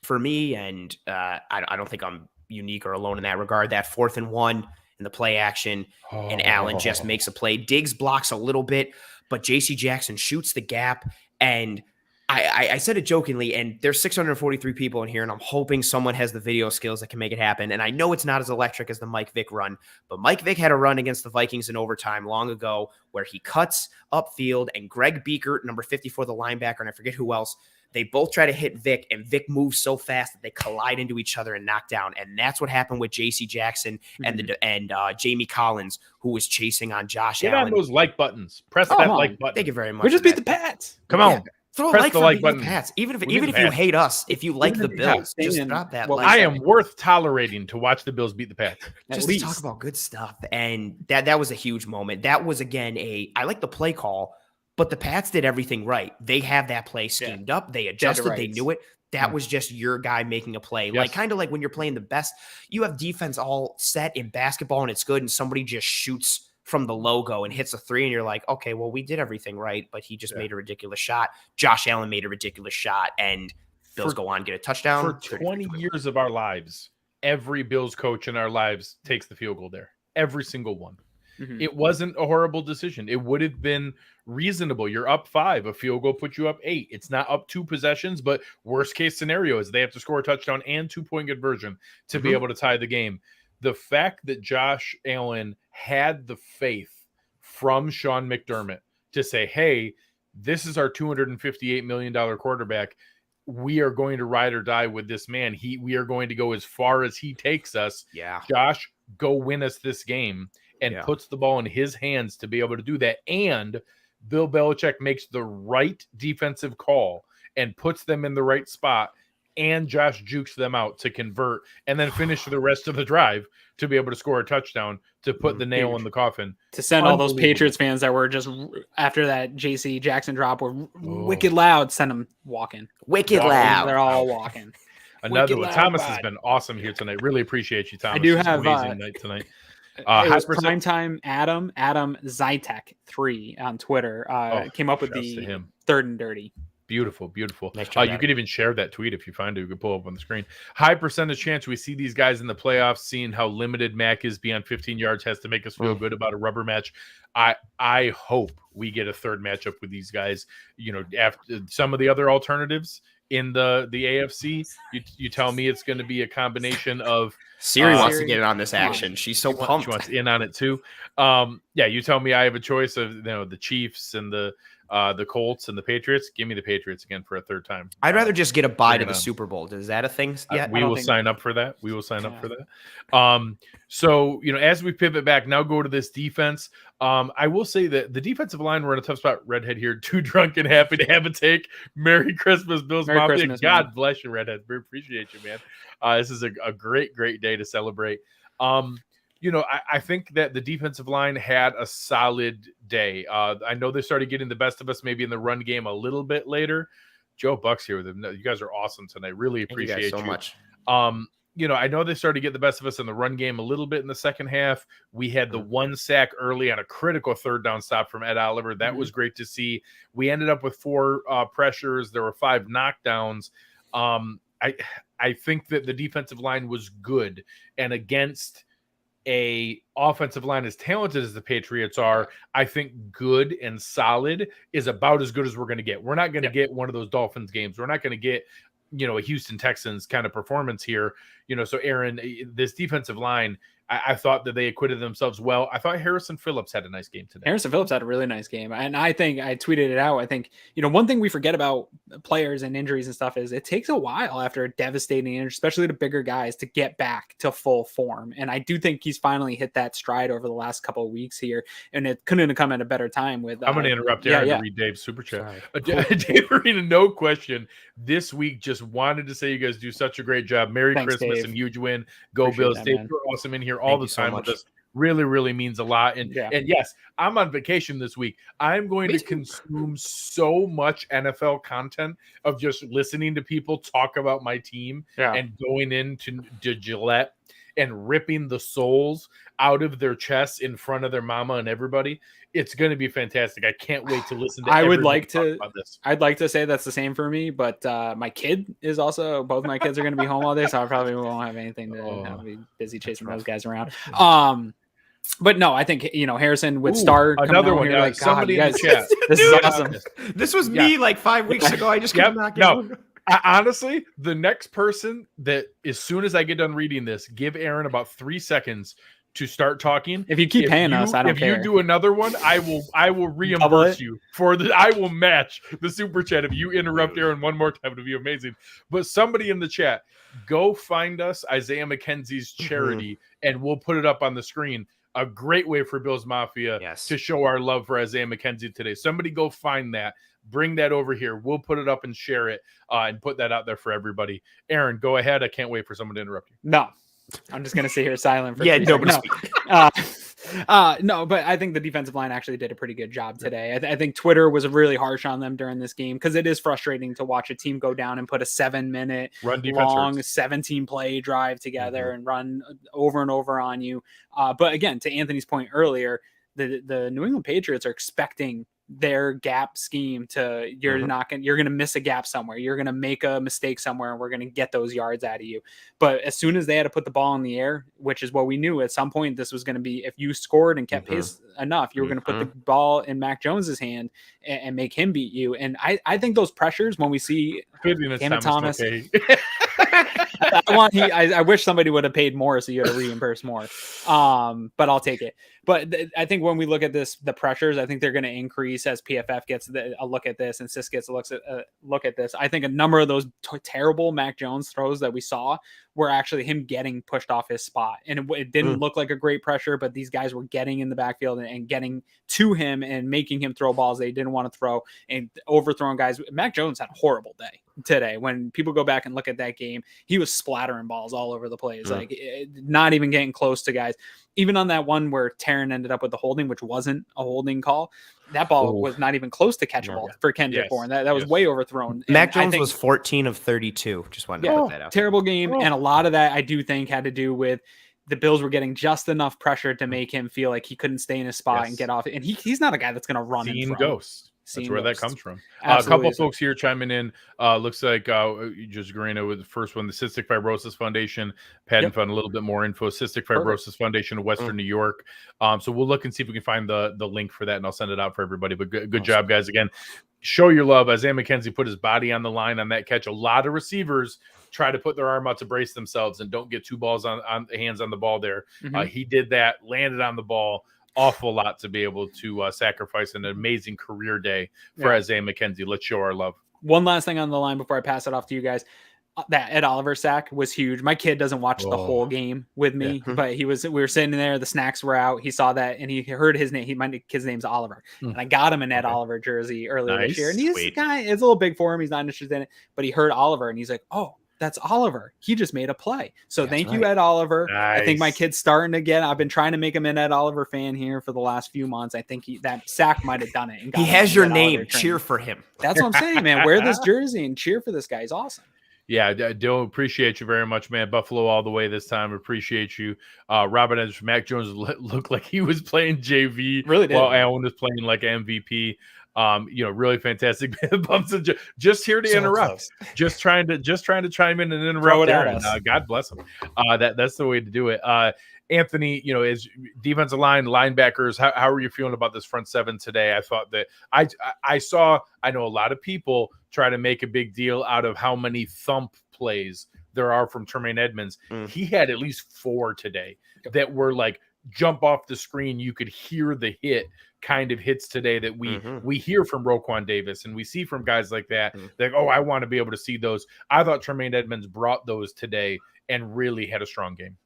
for me, and I don't think I'm unique or alone in that regard. That 4th and 1 in the play action, and Allen just makes a play. Diggs blocks a little bit, but J.C. Jackson shoots the gap, and I said it jokingly, and there's 643 people in here, and I'm hoping someone has the video skills that can make it happen. And I know it's not as electric as the Mike Vick run, but Mike Vick had a run against the Vikings in overtime long ago where he cuts upfield, and Greg Beekert, number 54, the linebacker, and I forget who else, they both try to hit Vick, and Vick moves so fast that they collide into each other and knock down. And that's what happened with J.C. Jackson and Jamie Collins, who was chasing on Josh Allen. Get on those like buttons. Press that like button. Thank you very much. We just beat the Pats. Come on. Throw a like for the Pats. Even if you hate us, if you like the Bills, just drop that like. I am worth tolerating to watch the Bills beat the Pats. Just to talk about good stuff. And that was a huge moment. That was, again, I like the play call, but the Pats did everything right. They have that play schemed up. They adjusted. They knew it. That was just your guy making a play. Yes. Like kind of like when you're playing the best, you have defense all set in basketball and it's good, and somebody just shoots from the logo and hits a 3, and you're like, okay, well, we did everything right, but he just made a ridiculous shot. Josh Allen made a ridiculous shot, and Bills go on, get a touchdown. For 20 years of our lives, every Bills coach in our lives takes the field goal there. Every single one. Mm-hmm. It wasn't a horrible decision. It would have been reasonable. You're up 5. A field goal puts you up 8. It's not up 2 possessions, but worst case scenario is they have to score a touchdown and 2-point conversion to be able to tie the game. The fact that Josh Allen had the faith from Sean McDermott to say, hey, this is our $258 million quarterback. We are going to ride or die with this man. We are going to go as far as he takes us. Yeah. Josh, go win us this game, and puts the ball in his hands to be able to do that. And Bill Belichick makes the right defensive call and puts them in the right spot, and Josh jukes them out to convert and then finish the rest of the drive to be able to score a touchdown to put the nail in the coffin. To send all those Patriots fans that were just after that JC Jackson drop were wicked loud, send them walking. Wicked loud. They're all walking. Another one. Thomas has been awesome here tonight. Really appreciate you, Thomas. I do have amazing night tonight. It was Primetime Adam Zytek 3 on Twitter. Came up with the third and dirty. Beautiful. Nice You could even share that tweet if you find it. You could pull up on the screen. High percentage chance we see these guys in the playoffs. Seeing how limited Mac is beyond 15 yards has to make us feel good about a rubber match. I hope we get a third matchup with these guys. After some of the other alternatives in the AFC, you tell me it's going to be a combination of Siri wants to get in on this action. She's so pumped. She wants in on it too. You tell me I have a choice of the Chiefs and the Colts and the Patriots. Give me the Patriots again for a third time. I'd rather just get a bye to the Super Bowl. Is that a thing? Yeah, we will sign up for that. So, as we pivot back, now go to this defense. I will say that the defensive line, we're in a tough spot. Redhead here, too drunk and happy to have a take. Merry Christmas, Bills Mafia. God bless you, Redhead. We appreciate you, man. This is a great day to celebrate. I think that the defensive line had a solid day. I know they started getting the best of us maybe in the run game a little bit later. Joe Buck's here with them. You guys are awesome tonight. Really appreciate you so much. I know they started to get the best of us in the run game a little bit in the second half. We had the one sack early on a critical third down stop from Ed Oliver. That was great to see. We ended up with 4 pressures. There were 5 knockdowns. I think that the defensive line was good, and against a offensive line as talented as the Patriots are, I think good and solid is about as good as we're going to get. We're not going to get one of those Dolphins games. We're not going to get, a Houston Texans kind of performance here. So Aaron, this defensive line, I thought that they acquitted themselves well. I thought Harrison Phillips had a nice game today. Harrison Phillips had a really nice game. And I think I tweeted it out. I think, one thing we forget about players and injuries and stuff is it takes a while after a devastating injury, especially the bigger guys, to get back to full form. And I do think he's finally hit that stride over the last couple of weeks here. And it couldn't have come at a better time with. I'm going to interrupt Aaron to read Dave's super chat. Dave Arena, no question. This week, just wanted to say you guys do such a great job. Merry Christmas, Dave. And huge win. Go Appreciate Bills. Dave, you're awesome in here all the time with us. Really means a lot. And yes, I'm on vacation this week. I'm going to consume so much NFL content of just listening to people talk about my team and going into Gillette and ripping the souls out of their chests in front of their mama and everybody. It's going to be fantastic. I can't wait to listen to I'd like to say that's the same for me, but my kid is also, both my kids are going to be home all day, so I probably won't have anything to be busy chasing those guys around. But no, I think, Harrison with Star. Another one. Here, somebody in the chat. This is awesome. This was me like 5 weeks ago. I just could not get one. Honestly, the next person that, as soon as I get done reading this, give Aaron about 3 seconds to start talking. If you keep paying us, I don't care. If you do another one, I will reimburse you for the. I will match the super chat if you interrupt Aaron one more time. It'll be amazing. But somebody in the chat, go find us Isaiah McKenzie's charity, and we'll put it up on the screen. A great way for Bills Mafia to show our love for Isaiah McKenzie today. Somebody go find that. Bring that over here. We'll put it up and share it and put that out there for everybody. Aaron, go ahead. I can't wait for someone to interrupt you. No, I'm just going to sit here silent. For nobody speak. No, but I think the defensive line actually did a pretty good job today. I think Twitter was really harsh on them during this game because it is frustrating to watch a team go down and put a 7-minute long 17-play drive together and run over and over on you. But again, to Anthony's point earlier, the New England Patriots are expecting their gap scheme to you're going to miss a gap somewhere. You're going to make a mistake somewhere and we're going to get those yards out of you. But as soon as they had to put the ball in the air, which is what we knew at some point, this was going to be, if you scored and kept pace enough, you were going to put the ball in Mac Jones's hand and make him beat you. And I think those pressures, when we see Thomas, I wish somebody would have paid more so you had to reimburse more. But I'll take it. But I think when we look at this, the pressures, I think they're going to increase as PFF gets a look at this and Sis gets a look at this. I think a number of those terrible Mac Jones throws that we saw were actually him getting pushed off his spot. And it didn't look like a great pressure, but these guys were getting in the backfield and getting to him and making him throw balls they didn't want to throw and overthrowing guys. Mac Jones had a horrible day today. When people go back and look at that game, he was splattering balls all over the place, not even getting close to guys. Even on that one where Taryn ended up with the holding, which wasn't a holding call, that ball was not even close to catchable for Kendrick Bourne. That was way overthrown. Mac Jones was 14 of 32. Just wanted to put that out. Terrible game. And a lot of that I do think had to do with the Bills were getting just enough pressure to make him feel like he couldn't stay in his spot and get off. And he's not a guy that's going to run in front. Ghosts. That's where that comes from. A couple folks here chiming in. Looks like just agreeing with the first one, the Cystic Fibrosis Foundation. Patton found a little bit more info. Cystic Fibrosis Foundation of Western New York. So we'll look and see if we can find the link for that, and I'll send it out for everybody. But good job, guys. Again, show your love. Isaiah McKenzie put his body on the line on that catch. A lot of receivers try to put their arm out to brace themselves and don't get two balls on hands on the ball there. He did that, landed on the ball. Awful lot to be able to sacrifice an amazing career day for Isaiah McKenzie. Let's show our love. One last thing on the line before I pass it off to you guys. That Ed Oliver sack was huge. My kid doesn't watch the whole game with me, but we were sitting there, the snacks were out. He saw that and he heard his name. My kid's name's Oliver. And I got him an Ed Oliver jersey earlier this year. And he's a guy, it's a little big for him. He's not interested in it, but he heard Oliver and he's like, oh, that's Oliver. He just made a play. So thank you, Ed Oliver. Nice. I think my kid's starting to get. I've been trying to make him an Ed Oliver fan here for the last few months. I think that sack might have done it. He has your name. Cheer for him. That's what I'm saying, man. Wear this jersey and cheer for this guy. He's awesome. Yeah, I do appreciate you very much, man. Buffalo all the way this time. Appreciate you. Robert Edge, Mac Jones looked like he was playing JV. Really did. While Allen was playing like MVP. Really fantastic. Bumps just here to interrupt. Just trying to chime in and interrupt there. And, God bless him. That's the way to do it. Anthony, as defensive line, linebackers, how are you feeling about this front seven today? I thought that I know a lot of people try to make a big deal out of how many thump plays there are from Tremaine Edmunds. He had at least 4 today that were like jump off the screen. You could hear the hit kind of hits today that we hear from Roquan Davis and we see from guys like that. Like, I want to be able to see those. I thought Tremaine Edmunds brought those today and really had a strong game.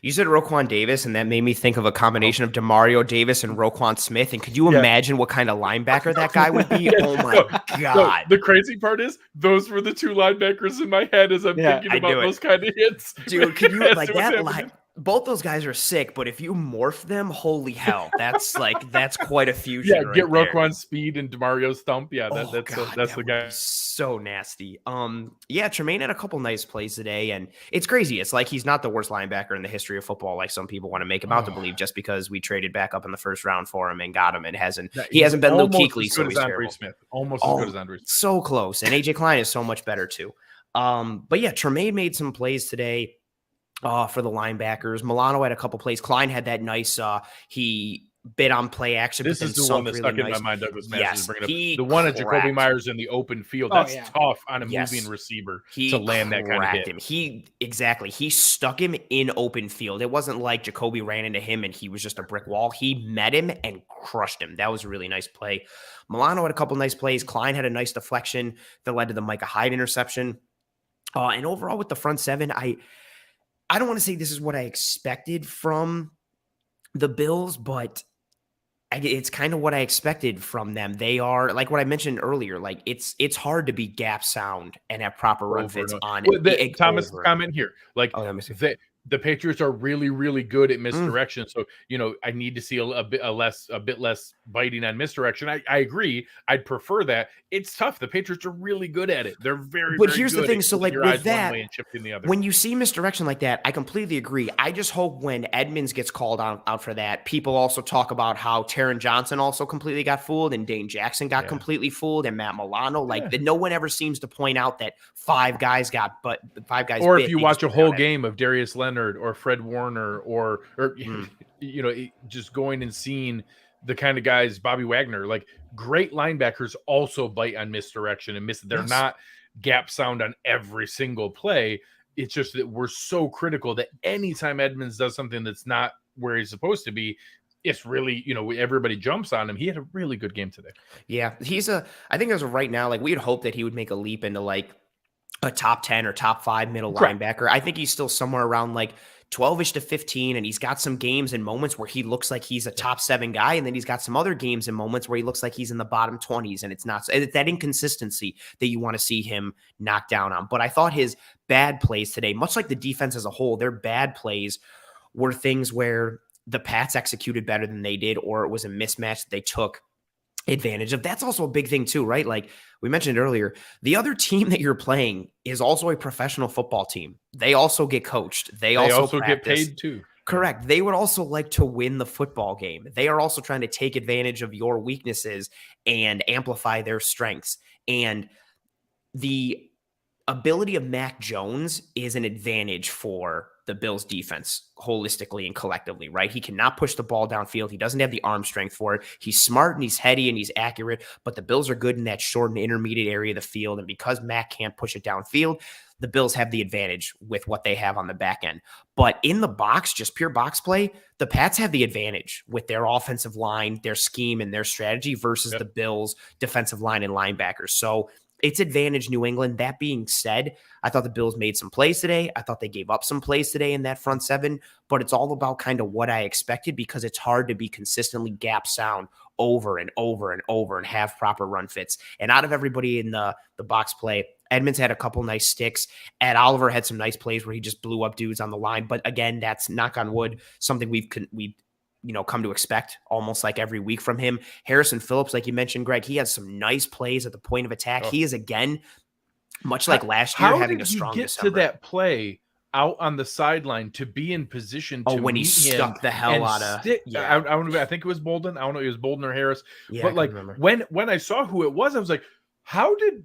You said Roquan Davis, and that made me think of a combination of Demario Davis and Roquan Smith. And could you imagine what kind of linebacker that guy would be? Oh my God. The crazy part is those were the 2 linebackers in my head as I'm thinking about those kind of hits. Dude, could you like that? Both those guys are sick, but if you morph them, holy hell, that's quite a fusion. Yeah, get Roquan's speed and Demario's thump. Yeah, that's the guy. So nasty. Tremaine had a couple nice plays today, and it's crazy. It's like he's not the worst linebacker in the history of football, like some people want to make him out to believe, just because we traded back up in the first round for him and got him, and he hasn't been Luke Kuechly, so he's terrible. Smith. Almost as good as Andre Smith. So close, and AJ Klein is so much better too. But yeah, Tremaine made some plays today. For the linebackers, Milano had a couple plays. Klein had that nice. He bit on play action. This is the one that stuck in my mind. Douglas Masters is bringing up the one at Jacoby Myers in the open field. That's tough on a moving receiver to land that kind of hit. He stuck him in open field. It wasn't like Jacoby ran into him and he was just a brick wall. He met him and crushed him. That was a really nice play. Milano had a couple nice plays. Klein had a nice deflection that led to the Micah Hyde interception. And overall with the front seven, I don't want to say this is what I expected from the Bills, but it's kind of what I expected from them. They are, like what I mentioned earlier, like it's hard to be gap sound and have proper run fits on it. Thomas' comment here, like the Patriots are really, really good at misdirection. So, I need to see a bit less biting on misdirection. I agree. I'd prefer that. It's tough. The Patriots are really good at it. They're very, but very here's good the thing. So like with that, the when you see misdirection like that, I completely agree. I just hope when Edmunds gets called out for that, people also talk about how Taron Johnson also completely got fooled and Dane Jackson got completely fooled and Matt Milano. That no one ever seems to point out that 5 guys got, but 5 guys. Or if you watch a whole game of Darius Leonard or Fred Warner or just going and seeing the kind of guys, Bobby Wagner, like great linebackers also bite on misdirection and they're not gap sound on every single play. It's just that we're so critical that anytime Edmonds does something that's not where he's supposed to be, it's really, everybody jumps on him. He had a really good game today. Yeah, I think as of right now, like we'd hope that he would make a leap into like a top 10 or top 5 middle linebacker. I think he's still somewhere around like 12-ish to 15, and he's got some games and moments where he looks like he's a top 7 guy, and then he's got some other games and moments where he looks like he's in the bottom 20s, and it's that inconsistency that you want to see him knock down on. But I thought his bad plays today, much like the defense as a whole, their bad plays were things where the Pats executed better than they did, or it was a mismatch that they took advantage of. That's also a big thing too, right? Like we mentioned earlier, the other team that you're playing is also a professional football team. They also get coached. They also get paid too. Correct. They would also like to win the football game. They are also trying to take advantage of your weaknesses and amplify their strengths. And the ability of Mac Jones is an advantage for the Bills defense holistically and collectively, right? He cannot push the ball downfield. He doesn't have the arm strength for it. He's smart and he's heady and he's accurate, but the Bills are good in that short and intermediate area of the field. And because Mac can't push it downfield, the Bills have the advantage with what they have on the back end. But in the box, just pure box play, the Pats have the advantage with their offensive line, their scheme, and their strategy versus the Bills' defensive line and linebackers. So it's advantage New England. That being said, I thought the Bills made some plays today. I thought they gave up some plays today in that front seven, but it's all about kind of what I expected because it's hard to be consistently gap sound over and over and over and have proper run fits. And out of everybody in the box play, Edmonds had a couple nice sticks. Ed Oliver had some nice plays where he just blew up dudes on the line. But again, that's, knock on wood, something we've come to expect almost like every week from him. Harrison Phillips, like you mentioned, Greg, he has some nice plays at the point of attack. He is, again, much like last year, having a strong December. To that play out on the sideline to be in position to when he stuck the hell out of I think it was Bolden. I don't know, it was Bolden or Harris. But like when I saw who it was, I was like, how did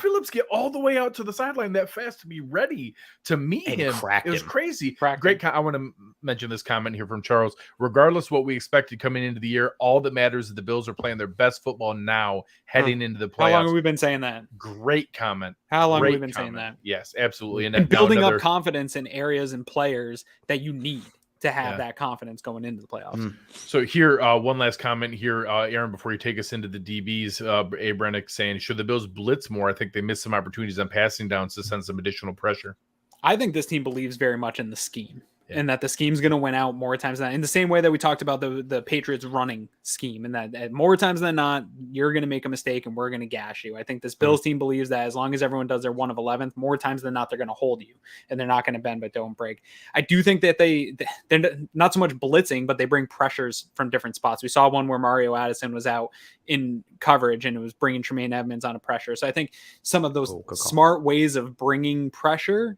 Phillips get all the way out to the sideline that fast to be ready to meet him? It was crazy. Great. I want to mention this comment here from Charles. Regardless of what we expected coming into the year, all that matters is the Bills are playing their best football now heading into the playoffs. How long have we been saying that? Great comment. How long have we been saying that? Yes, absolutely. And building up confidence in areas and players that you need to have that confidence going into the playoffs. So here, one last comment here, Aaron, before you take us into the DBs, A. Brennick saying, should the Bills blitz more? I think they missed some opportunities on passing downs to send some additional pressure. I think this team believes very much in the scheme. And that the scheme's going to win out more times than not. In the same way that we talked about the Patriots running scheme, and that more times than not, you're going to make a mistake and we're going to gash you. I think this Bills team believes that as long as everyone does their 1 of 11th, more times than not, they're going to hold you and they're not going to bend but don't break. I do think that they're not so much blitzing, but they bring pressures from different spots. We saw one where Mario Addison was out in coverage and it was bringing Tremaine Edmonds on a pressure. So I think some of those smart ways of bringing pressure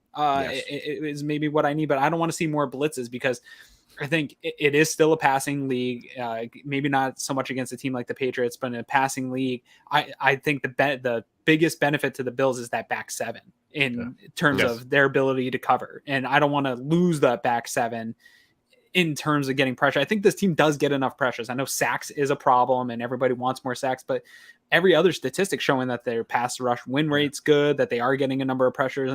is maybe what I need, but I don't want to see more blitzes because I think it is still a passing league. Maybe not so much against a team like the Patriots, but in a passing league, I think the biggest benefit to the Bills is that back seven in terms of their ability to cover. And I don't want to lose that back seven in terms of getting pressure. I think this team does get enough pressures. I know sacks is a problem and everybody wants more sacks, but every other statistic showing that their pass rush win rate's good, that they are getting a number of pressures.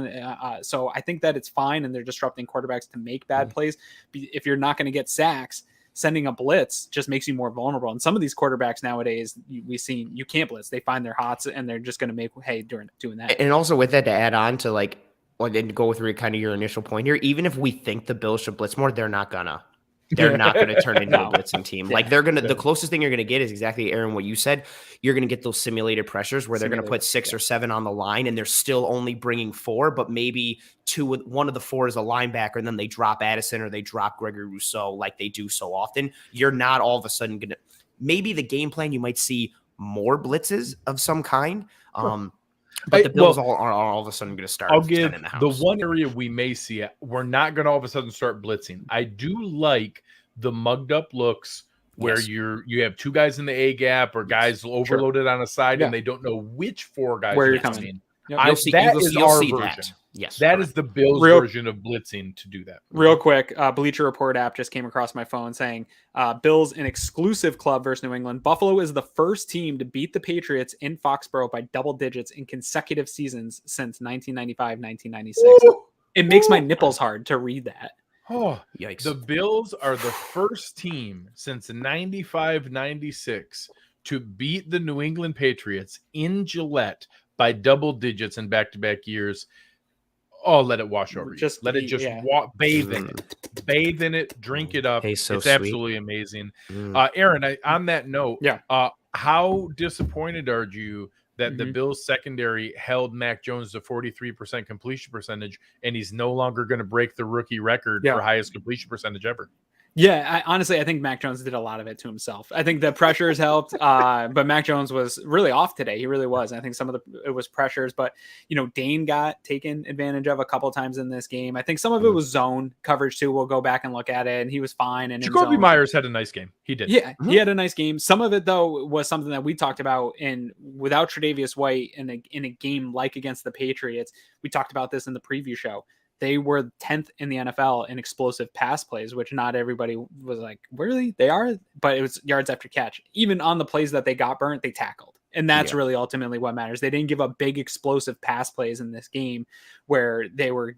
So I think that it's fine and they're disrupting quarterbacks to make bad plays. If you're not going to get sacks, sending a blitz just makes you more vulnerable. And some of these quarterbacks nowadays, we've seen you can't blitz. They find their hots and they're just going to make hay doing that. And also with that, to add on to and go through kind of your initial point here, even if we think the Bills should blitz more, they're not gonna turn into a blitzing team. Like the closest thing you're gonna get is exactly, Aaron, what you said. You're gonna get those simulated pressures where they're gonna put 6 or 7 on the line and they're still only bringing 4, but maybe one of the 4 is a linebacker and then they drop Addison or they drop Gregory Rousseau like they do so often. You're not all of a sudden gonna, maybe the game plan, you might see more blitzes of some kind. But the Bills are all of a sudden going to start. I'll give in the house. The one area we may see it, we're not going to all of a sudden start blitzing. I do like the mugged up looks where you have 2 guys in the A gap or guys overloaded on a side and they don't know which 4 guys where you're coming. You'll see our version. That. Yes, that is the Bills version of blitzing to do that. Real quick, Bleacher Report app just came across my phone saying Bills an exclusive club versus New England. Buffalo is the first team to beat the Patriots in Foxborough by double digits in consecutive seasons since 1995-1996. It makes my nipples hard to read that. Oh, yikes. The Bills are the first team since 95-96 to beat the New England Patriots in Gillette by double digits in back-to-back years. Oh, let it wash over you. Let it just bathe in it. Bathe in it, drink it up. Tastes so it's sweet. Absolutely amazing. Aaron, on that note, how disappointed are you that the Bills secondary held Mac Jones to 43% completion percentage, and he's no longer going to break the rookie record for highest completion percentage ever? Yeah, honestly, I think Mac Jones did a lot of it to himself. I think the pressures helped, but Mac Jones was really off today. He really was. I think some of it was pressures, but Dane got taken advantage of a couple of times in this game. I think some of it was zone coverage too. We'll go back and look at it, and he was fine. And Jacoby Myers had a nice game. He did. Yeah, he had a nice game. Some of it though was something that we talked about, and without Tre'Davious White in a game like against the Patriots, we talked about this in the preview show. They were 10th in the NFL in explosive pass plays, which not everybody was like, really? They are? But it was yards after catch. Even on the plays that they got burnt, they tackled. And that's really ultimately what matters. They didn't give up big explosive pass plays in this game where they were,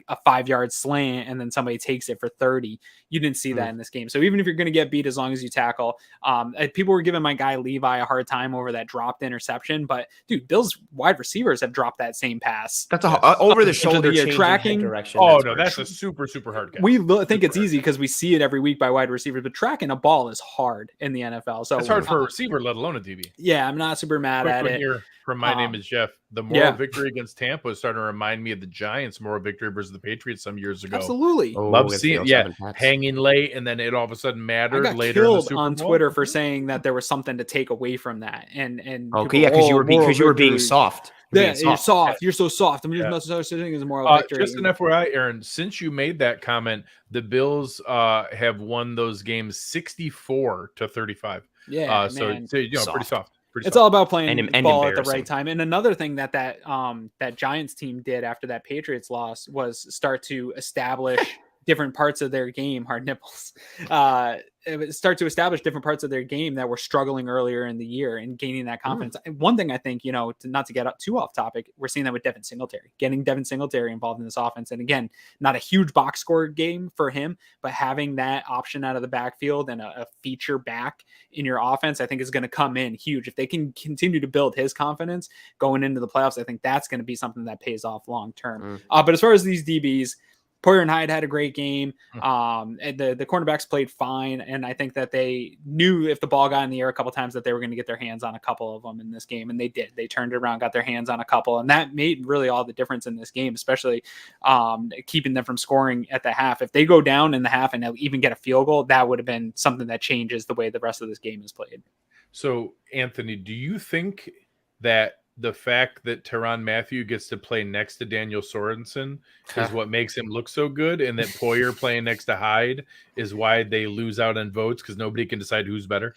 a 5-yard slant and then somebody takes it for 30. You didn't see that in this game. So even if you're going to get beat as long as you tackle, people were giving my guy Levi a hard time over that dropped interception. But dude, Bills wide receivers have dropped that same pass. That's over the shoulder tracking direction. Oh, that's a super, super hard catch. We think it's easy because we see it every week by wide receivers, but tracking a ball is hard in the NFL. So it's hard for a receiver, let alone a DB. Yeah, I'm not super mad at it. Here from My Name is Jeff. The moral victory against Tampa is starting to remind me of the Giants' moral victory versus the Patriots some years ago. Absolutely. Love seeing hanging late, and then it all of a sudden mattered later. I got in the killed Super on Bowl. Twitter for saying that there was something to take away from that. And because you were being soft. You're soft. You're so soft. I'm just not sitting as a moral victory. Just an FYI, Aaron, since you made that comment, the Bills have won those games 64-35. Yeah, so pretty soft. It's all about playing and ball at the right time. And another thing that Giants team did after that Patriots loss was start to establish different parts of their game. Hard nipples. Start to establish different parts of their game that were struggling earlier in the year and gaining that confidence. And one thing I think, not to get too off topic, we're seeing that with Devin Singletary, getting Devin Singletary involved in this offense. And again, not a huge box score game for him, but having that option out of the backfield and a feature back in your offense, I think is going to come in huge. If they can continue to build his confidence going into the playoffs, I think that's going to be something that pays off long term. But as far as these DBs, Poyer and Hyde had a great game. And the cornerbacks played fine. And I think that they knew if the ball got in the air a couple times that they were going to get their hands on a couple of them in this game. And they did. They turned it around, got their hands on a couple. And that made really all the difference in this game, especially keeping them from scoring at the half. If they go down in the half and they'll even get a field goal, that would have been something that changes the way the rest of this game is played. So, Anthony, do you think that the fact that Tyrann Mathieu gets to play next to Daniel Sorensen is what makes him look so good, and that Poyer playing next to Hyde is why they lose out on votes because nobody can decide who's better?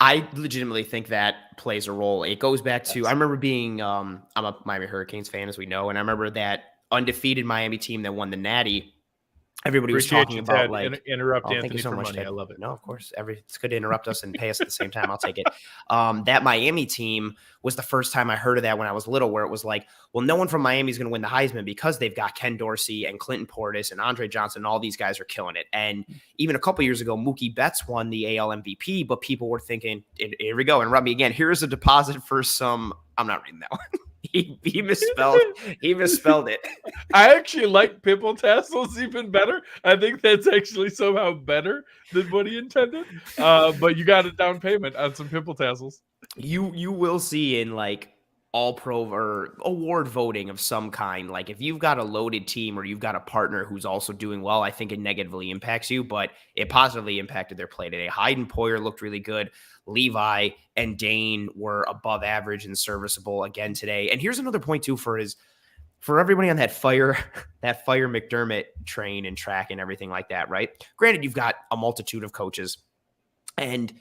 I legitimately think that plays a role. It goes back to, I remember being, I'm a Miami Hurricanes fan, as we know, and I remember that undefeated Miami team that won the Natty. Everybody was talking about interrupt Anthony thank you so for much, money. Ted. I love it. No, of course. It's good to interrupt us and pay us at the same time. I'll take it. That Miami team was the first time I heard of that when I was little, where it was like, well, no one from Miami is going to win the Heisman because they've got Ken Dorsey and Clinton Portis and Andre Johnson. And all these guys are killing it. And even a couple years ago, Mookie Betts won the AL MVP, but people were thinking, here we go. Interrupt me again. Here's a deposit for some. I'm not reading that one. He misspelled it. I actually like pimple tassels even better. I think that's actually somehow better than what he intended. But you got a down payment on some pimple tassels. You will see in like all pro or award voting of some kind. Like if you've got a loaded team or you've got a partner who's also doing well, I think it negatively impacts you, but it positively impacted their play today. Hyde and Poyer looked really good. Levi and Dane were above average and serviceable again today. And here's another point too for everybody on that fire McDermott train and track and everything like that, right? Granted, you've got a multitude of coaches and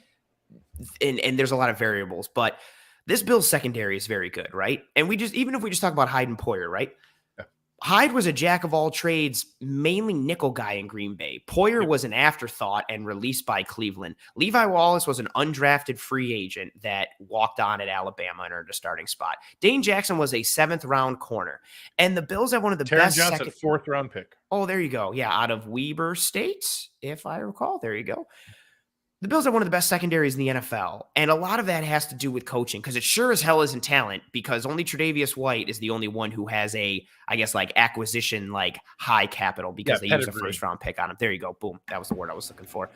there's a lot of variables, but this Bills secondary is very good, right? And even if we just talk about Hyde and Poyer, right? Yeah. Hyde was a jack of all trades, mainly nickel guy in Green Bay. Poyer was an afterthought and released by Cleveland. Levi Wallace was an undrafted free agent that walked on at Alabama and earned a starting spot. Dane Jackson was a 7th-round corner. And the Bills have one of the Taron best Johnson, 4th-round pick. Oh, there you go. Yeah, out of Weber State, if I recall. There you go. The Bills are one of the best secondaries in the NFL, and a lot of that has to do with coaching, because it sure as hell isn't talent, because only Tre'Davious White is the only one who has a, I guess, like acquisition, like high capital, because they used a 1st-round pick on him. There you go. Boom. That was the word I was looking for.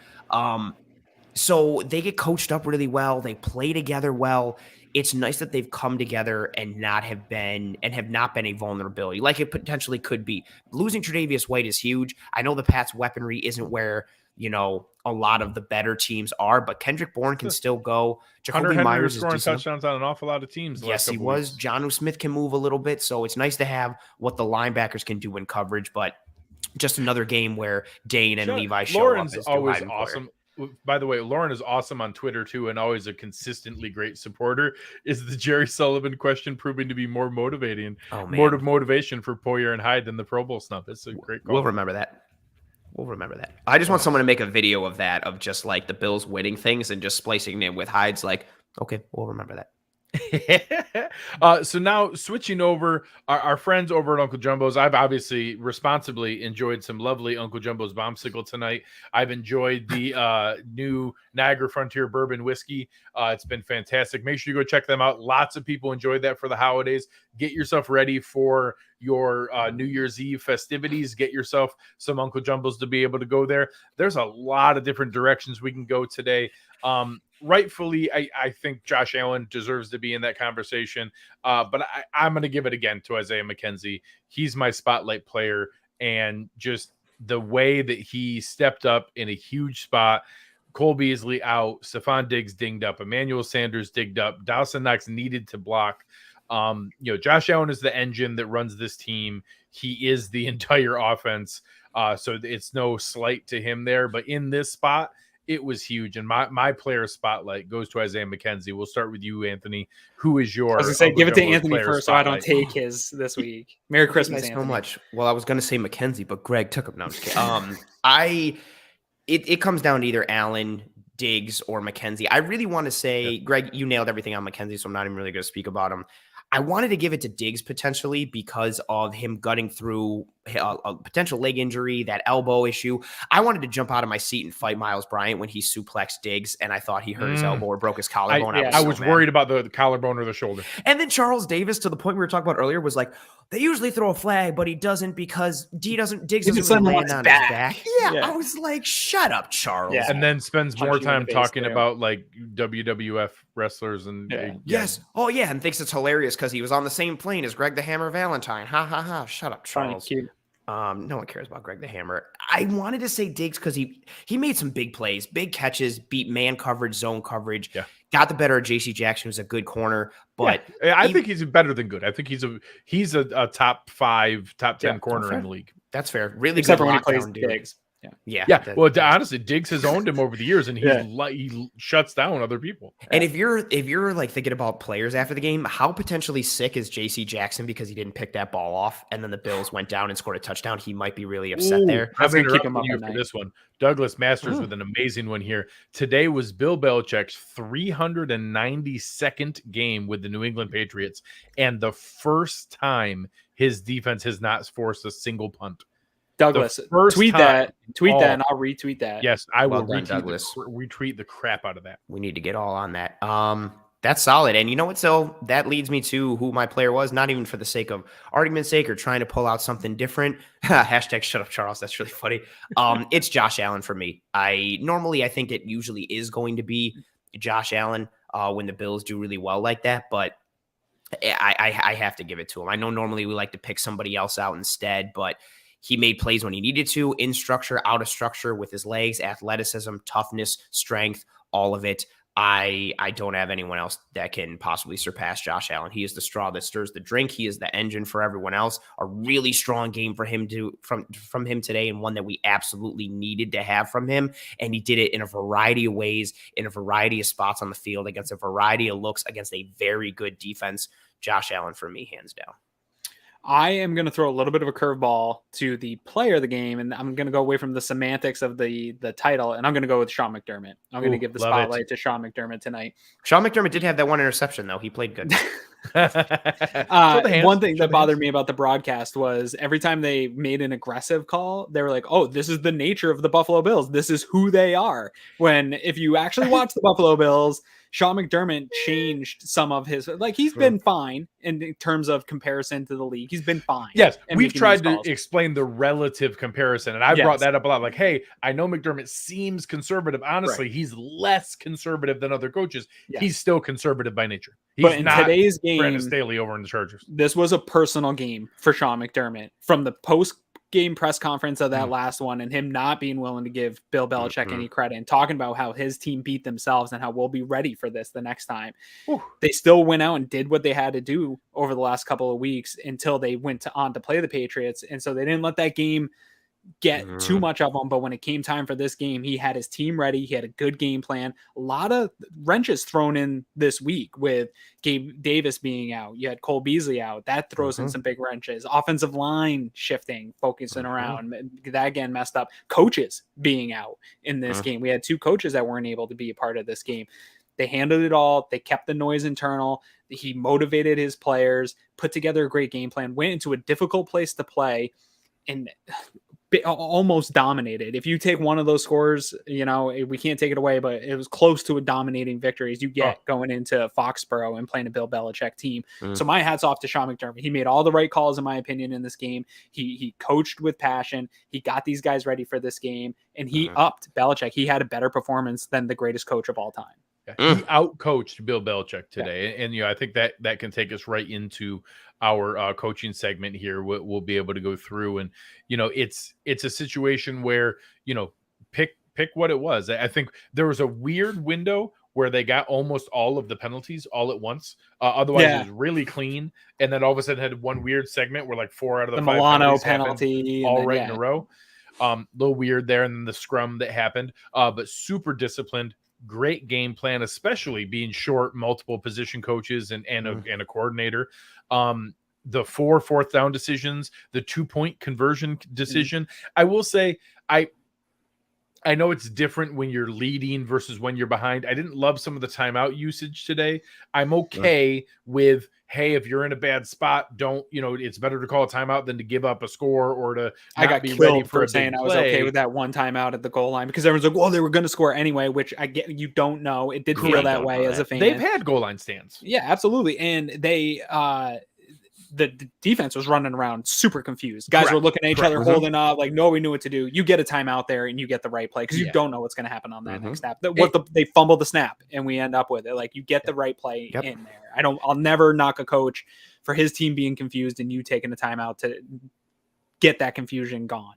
So they get coached up really well. They play together well. It's nice that they've come together and have not been a vulnerability like it potentially could be. Losing Tre'Davious White is huge. I know the Pats' weaponry isn't where, a lot of the better teams are, but Kendrick Bourne can still go. Jacoby Myers is scoring touchdowns on an awful lot of teams. Yes, he was. Jonnu Smith can move a little bit, so it's nice to have what the linebackers can do in coverage, but just another game where Dane and Levi show Lauren's up as always awesome. By the way, Lauren is awesome on Twitter too, and always a consistently great supporter. Is the Jerry Sullivan question proving to be more motivating, more motivation for Poyer and Hyde than the Pro Bowl snub? It's a great call. We'll remember that. I just want someone to make a video of that, of just like the Bills winning things and just splicing it with Hyde's like, okay, we'll remember that. So now switching over, our friends over at Uncle Jumbo's, I've obviously responsibly enjoyed some lovely Uncle Jumbo's Bombsicle tonight. I've enjoyed the new Niagara Frontier Bourbon Whiskey. It's been fantastic. Make sure you go check them out. Lots of people enjoyed that for the holidays. Get yourself ready for your New Year's Eve festivities. Get yourself some Uncle Jumbo's to be able to go there. There's a lot of different directions we can go today. Rightfully, I think Josh Allen deserves to be in that conversation. But I'm going to give it again to Isaiah McKenzie. He's my spotlight player, and just the way that he stepped up in a huge spot. Cole Beasley out, Stephon Diggs dinged up, Emmanuel Sanders digged up, Dawson Knocks needed to block. Josh Allen is the engine that runs this team. He is the entire offense. So it's no slight to him there, but in this spot, it was huge. And my player spotlight goes to Isaiah McKenzie. We'll start with you, Anthony. Who is your? I was going to say, give it to Anthony first, so I don't take his this week. Merry Christmas, Anthony. So much. Well, I was going to say McKenzie, but Greg took him. No, I'm just kidding. It comes down to either Allen, Diggs, or McKenzie. I really want to say, Greg, you nailed everything on McKenzie, so I'm not even really going to speak about him. I wanted to give it to Diggs potentially because of him gutting through a potential leg injury, that elbow issue. I wanted to jump out of my seat and fight Miles Bryant when he suplexed Diggs, and I thought he hurt his elbow or broke his collarbone. I was worried about the collarbone or the shoulder. And then Charles Davis, to the point we were talking about earlier, was like, they usually throw a flag, but he doesn't because Diggs doesn't land on his back. Yeah, I was like, shut up, Charles. Yeah. And then spends more time talking about like WWF wrestlers and yes. Oh yeah, and thinks it's hilarious because he was on the same plane as Greg the Hammer Valentine. Ha ha ha. Shut up, Charles. No one cares about Greg the Hammer. I wanted to say Diggs because he made some big plays, big catches, beat man coverage, zone coverage, got the better of JC Jackson, who's a good corner. But I think he's better than good. I think he's a top 5, top 10 corner in the league. That's fair. Really, except good for when he plays Diggs. Yeah. Well, honestly, Diggs has owned him over the years, and he shuts down other people. And if you're like thinking about players after the game, how potentially sick is J.C. Jackson because he didn't pick that ball off, and then the Bills went down and scored a touchdown? He might be really upset there. I'm going to keep him up for this one. Douglas Masters with an amazing one here. Today was Bill Belichick's 392nd game with the New England Patriots, and the first time his defense has not forced a single punt. Douglas, tweet that, and I'll retweet that. Yes, I will retweet the crap out of that. We need to get all on that. That's solid. And you know what? So that leads me to who my player was, not even for the sake of argument's sake or trying to pull out something different. Hashtag shut up, Charles. That's really funny. It's Josh Allen for me. I think it usually is going to be Josh Allen when the Bills do really well like that, but I have to give it to him. I know normally we like to pick somebody else out instead, but he made plays when he needed to, in structure, out of structure, with his legs, athleticism, toughness, strength, all of it. I don't have anyone else that can possibly surpass Josh Allen. He is the straw that stirs the drink. He is the engine for everyone else. A really strong game for him from him today, and one that we absolutely needed to have from him. And he did it in a variety of ways, in a variety of spots on the field, against a variety of looks, against a very good defense. Josh Allen for me, hands down. I am going to throw a little bit of a curveball to the player of the game, and I'm going to go away from the semantics of the title, and I'm going to go with Sean McDermott. I'm going to give the spotlight to Sean McDermott tonight. Sean McDermott did have that one interception, though. He played good. One thing that bothered me about the broadcast was every time they made an aggressive call, they were like, oh, this is the nature of the Buffalo Bills. This is who they are. When if you actually watch the Buffalo Bills, Sean McDermott changed some of his, like, he's been fine in terms of comparison to the league. He's been fine. Yes, we've tried to explain the relative comparison, and I brought that up a lot. Like, hey, I know McDermott seems conservative. Honestly, he's less conservative than other coaches. Yes. He's still conservative by nature. He's but in not today's game, Brandon Staley over in the Chargers. This was a personal game for Sean McDermott from the post-game press conference of that last one, and him not being willing to give Bill Belichick any credit and talking about how his team beat themselves and how we'll be ready for this the next time. They still went out and did what they had to do over the last couple of weeks until they went on to play the Patriots. And so they didn't let that game get too much of them. But when it came time for this game, he had his team ready. He had a good game plan. A lot of wrenches thrown in this week with Gabe Davis being out. You had Cole Beasley out. That throws in some big wrenches. Offensive line shifting, focusing around. That again messed up. Coaches being out in this game. We had 2 coaches that weren't able to be a part of this game. They handled it all. They kept the noise internal. He motivated his players, put together a great game plan, went into a difficult place to play, and almost dominated. If you take one of those scores, you know, we can't take it away, but it was close to a dominating victory as you get going into Foxborough and playing a Bill Belichick team. So my hat's off to Sean McDermott. He made all the right calls, in my opinion, in this game. He coached with passion. He got these guys ready for this game, and he upped Belichick. He had a better performance than the greatest coach of all time. Yeah, he out-coached Bill Belichick today. And you know, I think that can take us right into our coaching segment here. We'll be able to go through, and you know, it's a situation where, you know, pick what it was. I think there was a weird window where they got almost all of the penalties all at once. Otherwise, it was really clean. And then all of a sudden had one weird segment where like 4 out of the 5 Milano penalty all right in a row. A little weird there, and then the scrum that happened. But super disciplined. Great game plan, especially being short multiple position coaches and a coordinator. The 4 fourth down decisions, the 2-point conversion decision. I will say, I know it's different when you're leading versus when you're behind. I didn't love some of the timeout usage today. I'm okay with, hey, if you're in a bad spot, don't, you know, it's better to call a timeout than to give up a score or to I got be killed ready for saying I was okay with that one timeout at the goal line because everyone's like, well, they were going to score anyway, which I get. You don't know. It did feel that way as a fan. They've had goal line stands. Yeah, absolutely. And they, the defense was running around super confused. Guys were looking at each other, holding up, like, no, we knew what to do. You get a timeout there and you get the right play because you don't know what's going to happen on that next snap. They fumble the snap and we end up with it. Like, you get the right play in there. I'll never knock a coach for his team being confused and you taking the timeout to get that confusion gone.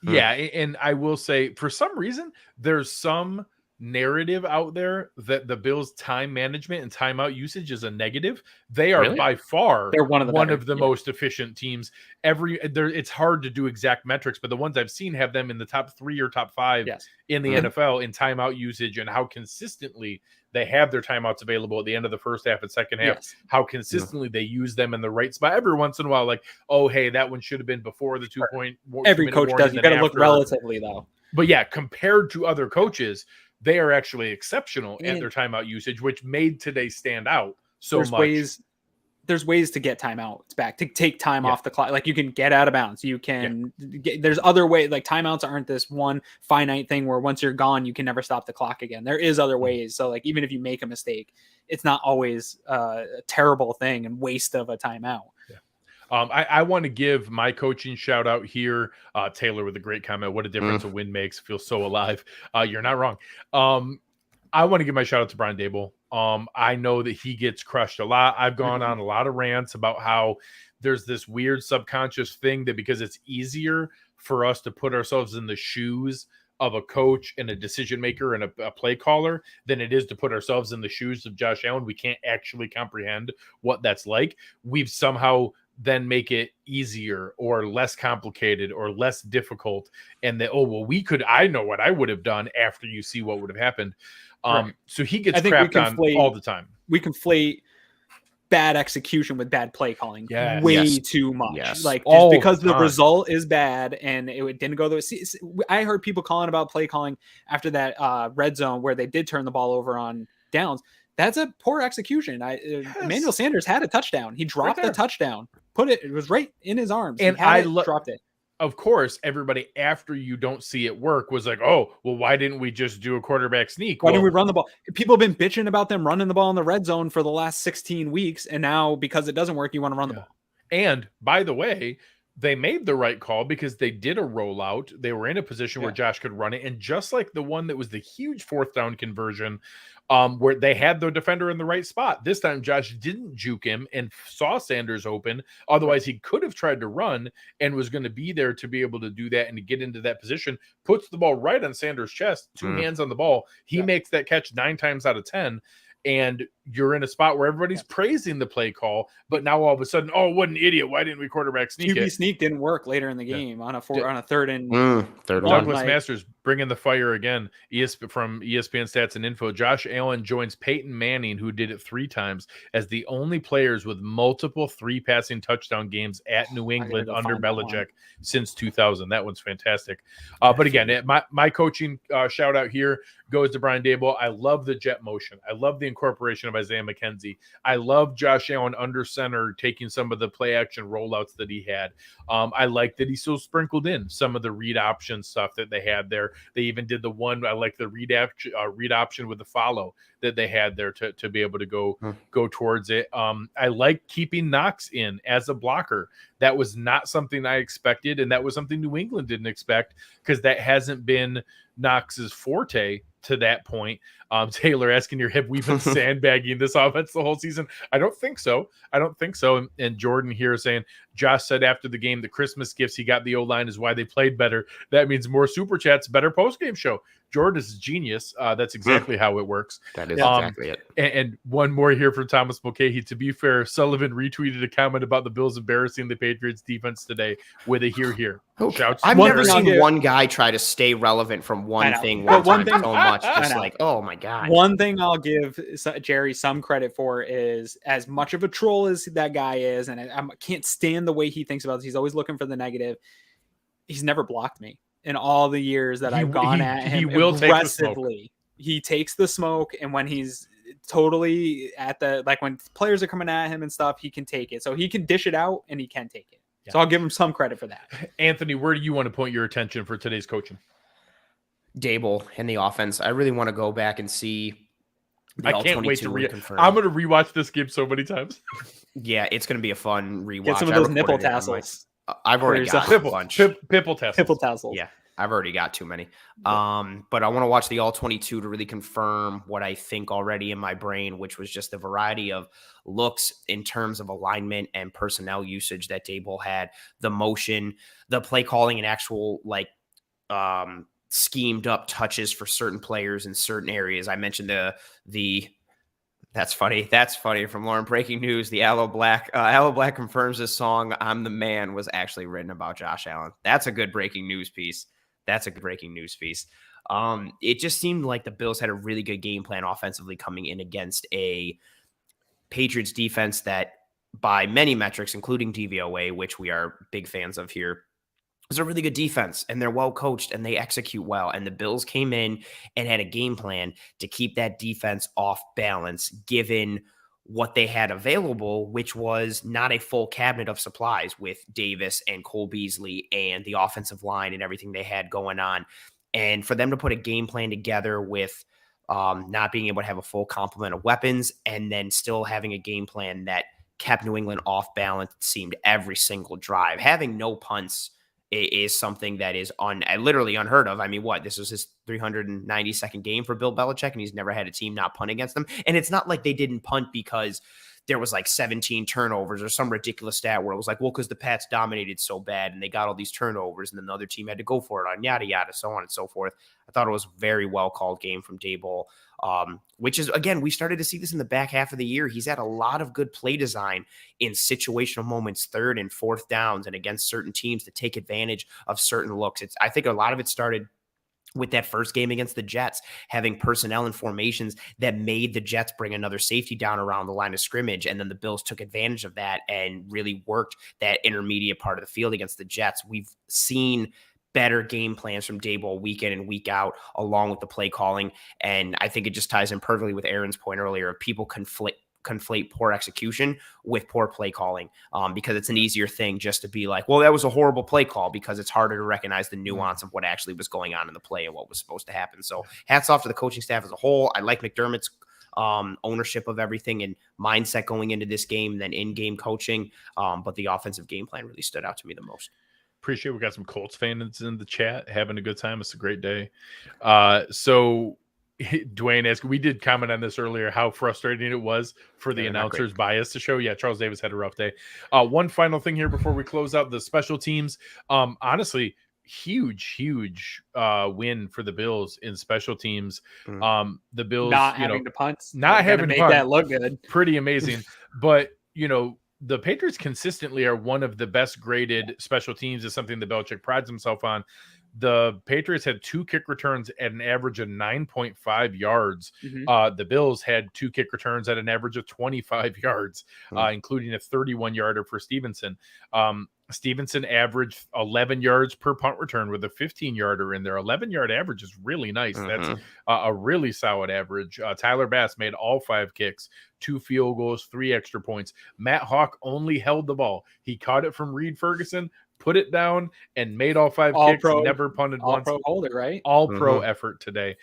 Yeah, and I will say, for some reason, there's some narrative out there that the Bills' time management and timeout usage is a negative. They are by far they're one of the most efficient teams. It's hard to do exact metrics, but the ones I've seen have them in the top 3 or top 5 in the NFL in timeout usage and how consistently they have their timeouts available at the end of the first half and second half, how consistently they use them in the right spot. Every once in a while, like, oh, hey, that one should have been before the 2-point. Every coach does. You got to look relatively, though. But yeah, compared to other coaches, they are actually exceptional at their timeout usage, which made today stand out so much. There's ways to get timeouts back, to take time off the clock. Like, you can get out of bounds. You can there's other ways. Like, timeouts aren't this one finite thing where once you're gone, you can never stop the clock again. There is other ways. So, like, even if you make a mistake, it's not always a terrible thing and waste of a timeout. I want to give my coaching shout out here. Taylor with a great comment. What a difference a win makes. Feels so alive. You're not wrong. I want to give my shout out to Brian Daboll. I know that he gets crushed a lot. I've gone on a lot of rants about how there's this weird subconscious thing that because it's easier for us to put ourselves in the shoes of a coach and a decision maker and a play caller than it is to put ourselves in the shoes of Josh Allen. We can't actually comprehend what that's like. We've somehow then make it easier or less complicated or less difficult. And that, I know what I would have done after you see what would have happened. So he gets crapped on all the time. We conflate bad execution with bad play calling. Yes. Way Yes. too much. Yes. Like, All just because the the time. result is bad and it didn't go the way. I heard people calling about play calling after that red zone where they did turn the ball over on downs. That's a poor execution. Emmanuel Sanders had a touchdown. He dropped the touchdown. It was right in his arms. And dropped it. Of course, everybody after you don't see it work was like, oh, well, why didn't we just do a quarterback sneak? Why didn't we run the ball? People have been bitching about them running the ball in the red zone for the last 16 weeks. And now because it doesn't work, you want to run the ball. And by the way, they made the right call because they did a rollout. They were in a position where Josh could run it. And just like the one that was the huge 4th down conversion, where they had the defender in the right spot. This time, Josh didn't juke him and saw Sanders open. Otherwise, he could have tried to run and was going to be there to be able to do that and to get into that position. Puts the ball right on Sanders' chest, 2 hands on the ball. He makes that catch 9 times out of 10. And you're in a spot where everybody's praising the play call, but now all of a sudden, oh, what an idiot! Why didn't we quarterback sneak QB it? sneak didn't work later in the game on a 3rd and third one. Douglas Masters bringing the fire again. From ESPN Stats and Info, Josh Allen joins Peyton Manning, who did it 3 times, as the only players with multiple 3 passing touchdown games at New England under Belichick since 2000. That one's fantastic. But again, my coaching shout out here goes to Brian Daboll. I love the jet motion. I love the incorporation of Isaiah McKenzie. I love Josh Allen under center taking some of the play action rollouts that he had. I like that he still sprinkled in some of the read option stuff that they had there. They even did the one, I like the read option with the follow that they had there to be able to go towards it. I like keeping Knocks in as a blocker. That was not something I expected, and that was something New England didn't expect because that hasn't been Knox's forte to that point. Taylor asking your hip, we've been sandbagging this offense the whole season. I don't think so. And Jordan here saying, Josh said after the game, the Christmas gifts he got the O-line is why they played better. That means more super chats, better post-game show. Jordan is a genius. That's exactly how it works. That is exactly it. And one more here from Thomas Mulcahy. To be fair, Sullivan retweeted a comment about the Bills embarrassing the Patriots defense today with a here. Shouts. I've never seen one guy try to stay relevant from one thing so much. Just like, oh my God. One thing I'll give Jerry some credit for is, as much of a troll as that guy is, and I can't stand the way he thinks about this. He's always looking for the negative. He's never blocked me in all the years that I've gone at him. He will aggressively. He takes the smoke, and when he's totally at the, like when players are coming at him and stuff, he can take it. So he can dish it out and he can take it. Yeah. So I'll give him some credit for that. Anthony, where do you want to point your attention for today's coaching? Dable and the offense. I really want to go back and see. I can't wait to I'm going to rewatch this game so many times. Yeah, it's going to be a fun rewatch. Get some of those nipple tassels. I've already got a bunch. Pipple tassels. Pipple tassels. Yeah, I've already got too many. But I want to watch the all 22 to really confirm what I think already in my brain, which was just the variety of looks in terms of alignment and personnel usage that Dable had, the motion, the play calling, and actual schemed up touches for certain players in certain areas. I mentioned the that's funny from Lauren. Breaking news: the Aloe Black confirms this song "I'm the Man" was actually written about Josh Allen. That's a good breaking news piece. It just seemed like the Bills had a really good game plan offensively coming in against a Patriots defense that, by many metrics, including DVOA, which we are big fans of here, is a really good defense, and they're well coached and they execute well. And the Bills came in and had a game plan to keep that defense off balance, given what they had available, which was not a full cabinet of supplies with Davis and Cole Beasley and the offensive line and everything they had going on. And for them to put a game plan together with not being able to have a full complement of weapons and then still having a game plan that kept New England off balance, it seemed every single drive. Having no punts is something that is literally unheard of. I mean, this was his 392nd game for Bill Belichick, and he's never had a team not punt against them. And it's not like they didn't punt because there was like 17 turnovers or some ridiculous stat where it was like, well, because the Pats dominated so bad and they got all these turnovers and then the other team had to go for it on yada, yada, so on and so forth. I thought it was a very well called game from Dable, which is, again, we started to see this in the back half of the year. He's had a lot of good play design in situational moments, 3rd and 4th downs, and against certain teams to take advantage of certain looks. I think a lot of it started with that first game against the Jets, having personnel and formations that made the Jets bring another safety down around the line of scrimmage. And then the Bills took advantage of that and really worked that intermediate part of the field against the Jets. We've seen better game plans from Daboll week in and week out, along with the play calling. And I think it just ties in perfectly with Aaron's point earlier of people conflate poor execution with poor play calling, because it's an easier thing just to be like, well, that was a horrible play call, because it's harder to recognize the nuance of what actually was going on in the play and what was supposed to happen. So hats off to the coaching staff as a whole. I like McDermott's ownership of everything and mindset going into this game, then in-game coaching. But the offensive game plan really stood out to me the most. Appreciate we got some Colts fans in the chat having a good time. It's a great day. So Dwayne asked, we did comment on this earlier, how frustrating it was for the announcers' bias to show. Yeah, Charles Davis had a rough day. One final thing here before we close out the special teams. Honestly, huge win for the Bills in special teams. The Bills not having to punt, not having to make punt, that look good. pretty amazing. But the Patriots consistently are one of the best graded special teams. Is something that Belichick prides himself on. The Patriots had 2 kick returns at an average of 9.5 yards. The Bills had 2 kick returns at an average of 25 yards, including a 31-yarder for Stevenson. Stevenson averaged 11 yards per punt return with a 15-yarder in there. 11-yard average is really nice. That's a really solid average. Tyler Bass made all 5 kicks, 2 field goals, 3 extra points. Matt Hawk only held the ball. He caught it from Reed Ferguson, put it down, and made all 5 kicks. Never punted once. All pro holder, right? All pro effort today.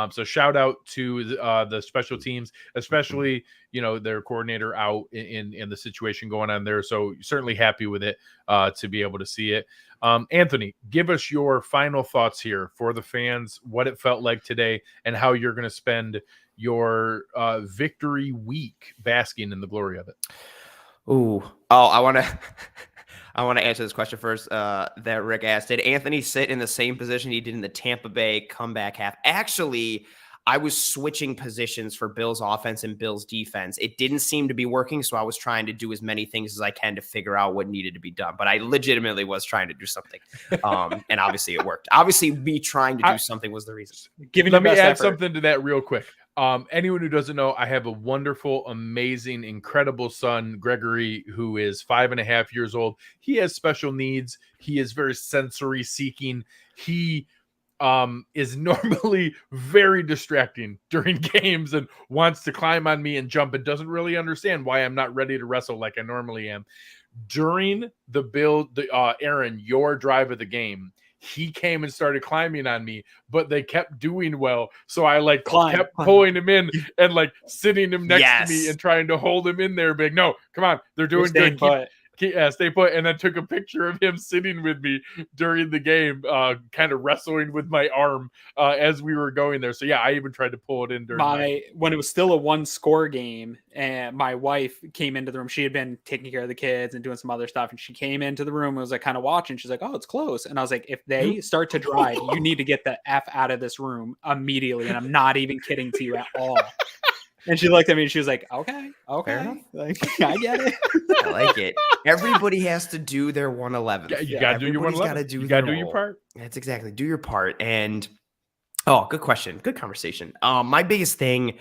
So shout out to the special teams, especially their coordinator out in the situation going on there. So certainly happy with it to be able to see it. Anthony, give us your final thoughts here for the fans, what it felt like today, and how you're going to spend your victory week basking in the glory of it. I want to answer this question first that Rick asked. Did Anthony sit in the same position he did in the Tampa Bay comeback half? Actually, I was switching positions for Bills offense and Bills defense. It didn't seem to be working, so I was trying to do as many things as I can to figure out what needed to be done. But I legitimately was trying to do something, and obviously it worked. Obviously, me trying to do something was the reason. Let me add something to that real quick. Anyone who doesn't know, I have a wonderful, amazing, incredible son, Gregory, who is 5.5 years old. He has special needs. He is very sensory seeking. He is normally very distracting during games and wants to climb on me and jump and doesn't really understand why I'm not ready to wrestle like I normally am. During Aaron, your drive of the game, he came and started climbing on me, but they kept doing well. So I kept pulling him in and sitting him next to me and trying to hold him in there. Big, no, come on. They're doing good. Stay put. And I took a picture of him sitting with me during the game, kind of wrestling with my arm as we were going there. So yeah, I even tried to pull it in during when it was still a 1-score game, and my wife came into the room. She had been taking care of the kids and doing some other stuff, and she came into the room and was kind of watching. She's like, "Oh, it's close." And I was like, "If they start to drive, you need to get the F out of this room immediately." And I'm not even kidding to you at all. And she looked at me and she was like, okay. I get it. I like it. Everybody has to do their 111. You got to do your 111. You got to do your part. That's exactly. Do your part. And, good question. Good conversation. My biggest thing,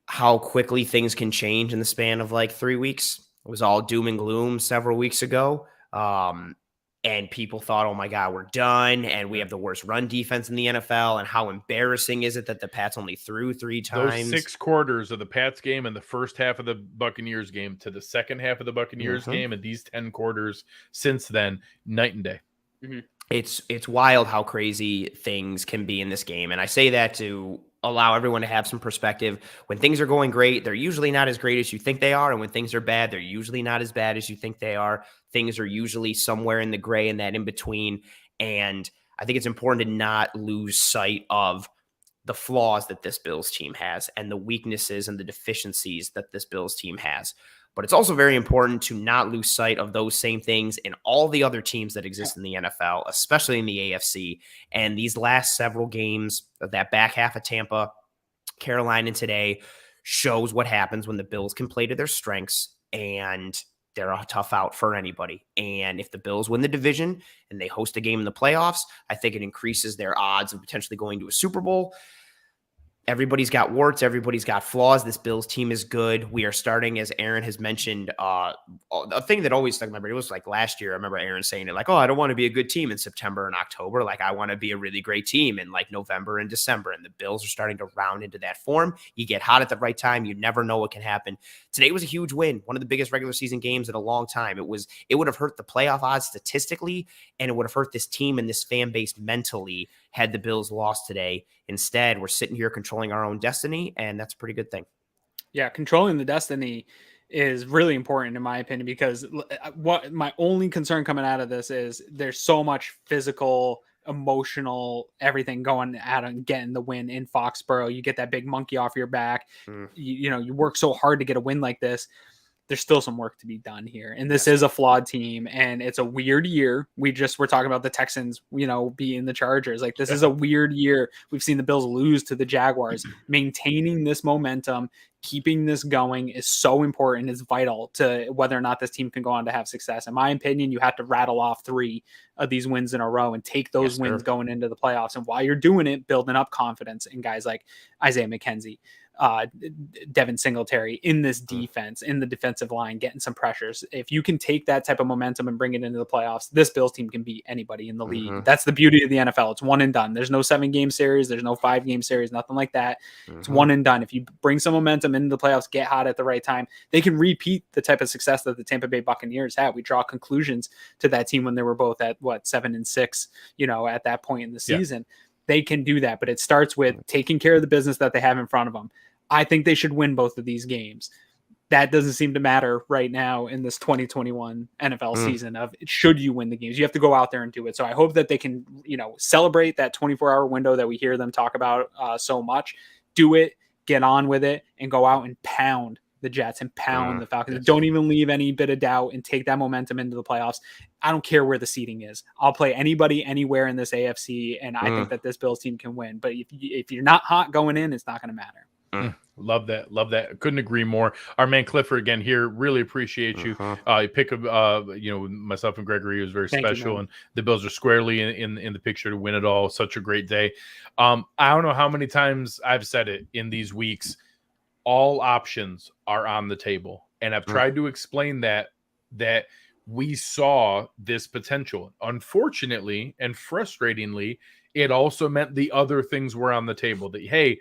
how quickly things can change in the span of 3 weeks. It was all doom and gloom several weeks ago. And people thought, oh my God, we're done. And we have the worst run defense in the NFL. And how embarrassing is it that the Pats only threw 3 times? Those 6 quarters of the Pats game and the first half of the Buccaneers game to the second half of the Buccaneers game and these 10 quarters since then, night and day. It's wild how crazy things can be in this game. And I say that to allow everyone to have some perspective. When things are going great, they're usually not as great as you think they are. And when things are bad, they're usually not as bad as you think they are. Things are usually somewhere in the gray and that in between. And I think it's important to not lose sight of the flaws that this Bills team has and the weaknesses and the deficiencies that this Bills team has. But it's also very important to not lose sight of those same things in all the other teams that exist in the NFL, especially in the AFC. And these last several games of that back half of Tampa, Carolina today shows what happens when the Bills can play to their strengths and they're a tough out for anybody. And if the Bills win the division and they host a game in the playoffs, I think it increases their odds of potentially going to a Super Bowl. Everybody's got warts. Everybody's got flaws. This Bills team is good. We are starting, as Aaron has mentioned, a thing that always stuck in my brain. It was like last year. I remember Aaron saying it like, oh, I don't want to be a good team in September and October. Like, I want to be a really great team in like November and December. And the Bills are starting to round into that form. You get hot at the right time. You never know what can happen. Today was a huge win. One of the biggest regular season games in a long time. It would have hurt the playoff odds statistically, and it would have hurt this team and this fan base mentally had the Bills lost today. Instead, we're sitting here controlling our own destiny, and that's a pretty good thing. Yeah, controlling the destiny is really important in my opinion, because what my only concern coming out of this is there's so much physical, emotional, everything going at and getting the win in Foxborough. You get that big monkey off your back. You work so hard to get a win like this. There's still some work to be done here. And this is a flawed team, and it's a weird year. We're talking about the Texans, being the Chargers. Like, this is a weird year. We've seen the Bills lose to the Jaguars. Maintaining this momentum, keeping this going is so important. It's vital to whether or not this team can go on to have success. In my opinion, you have to rattle off 3 of these wins in a row and take those wins going into the playoffs. And while you're doing it, building up confidence in guys like Isaiah McKenzie, Devin Singletary in this defense, in the defensive line, getting some pressures. If you can take that type of momentum and bring it into the playoffs, this Bills team can beat anybody in the league. That's the beauty of the NFL. It's one and done. There's no 7-game series. There's no 5-game series, nothing like that. It's one and done. If you bring some momentum into the playoffs, get hot at the right time, they can repeat the type of success that the Tampa Bay Buccaneers had. We draw conclusions to that team when they were both at 7-6, at that point in the season. They can do that, but it starts with taking care of the business that they have in front of them. I think they should win both of these games. That doesn't seem to matter right now in this 2021 NFL season of should you win the games. You have to go out there and do it. So I hope that they can, celebrate that 24-hour window that we hear them talk about so much. Do it, get on with it, and go out and pound the Jets and pound the Falcons. Don't even leave any bit of doubt and take that momentum into the playoffs. I don't care where the seeding is. I'll play anybody anywhere in this AFC, and I think that this Bills team can win. But if you're not hot going in, it's not going to matter. Love that. Couldn't agree more. Our man Clifford again here. Really appreciate you. You pick up, myself and Gregory was very special, and the Bills are squarely in the picture to win it all. Such a great day. I don't know how many times I've said it in these weeks. All options are on the table, and I've tried to explain that we saw this potential. Unfortunately and frustratingly, it also meant the other things were on the table. That hey.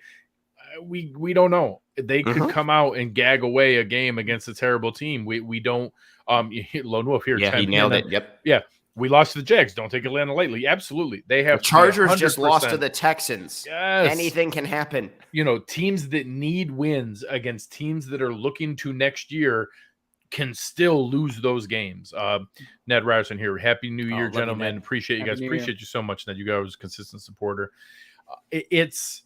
We don't know. They could come out and gag away a game against a terrible team. We don't. Lone Wolf here. Yeah, he nailed it. Yep. Yeah, we lost to the Jags. Don't take Atlanta lightly. Absolutely, they have. The Chargers just lost to the Texans. Yes, anything can happen. Teams that need wins against teams that are looking to next year can still lose those games. Ned Ryerson here. Happy New Year, gentlemen. Appreciate you guys. Appreciate you so much, Ned. You guys are a consistent supporter. It's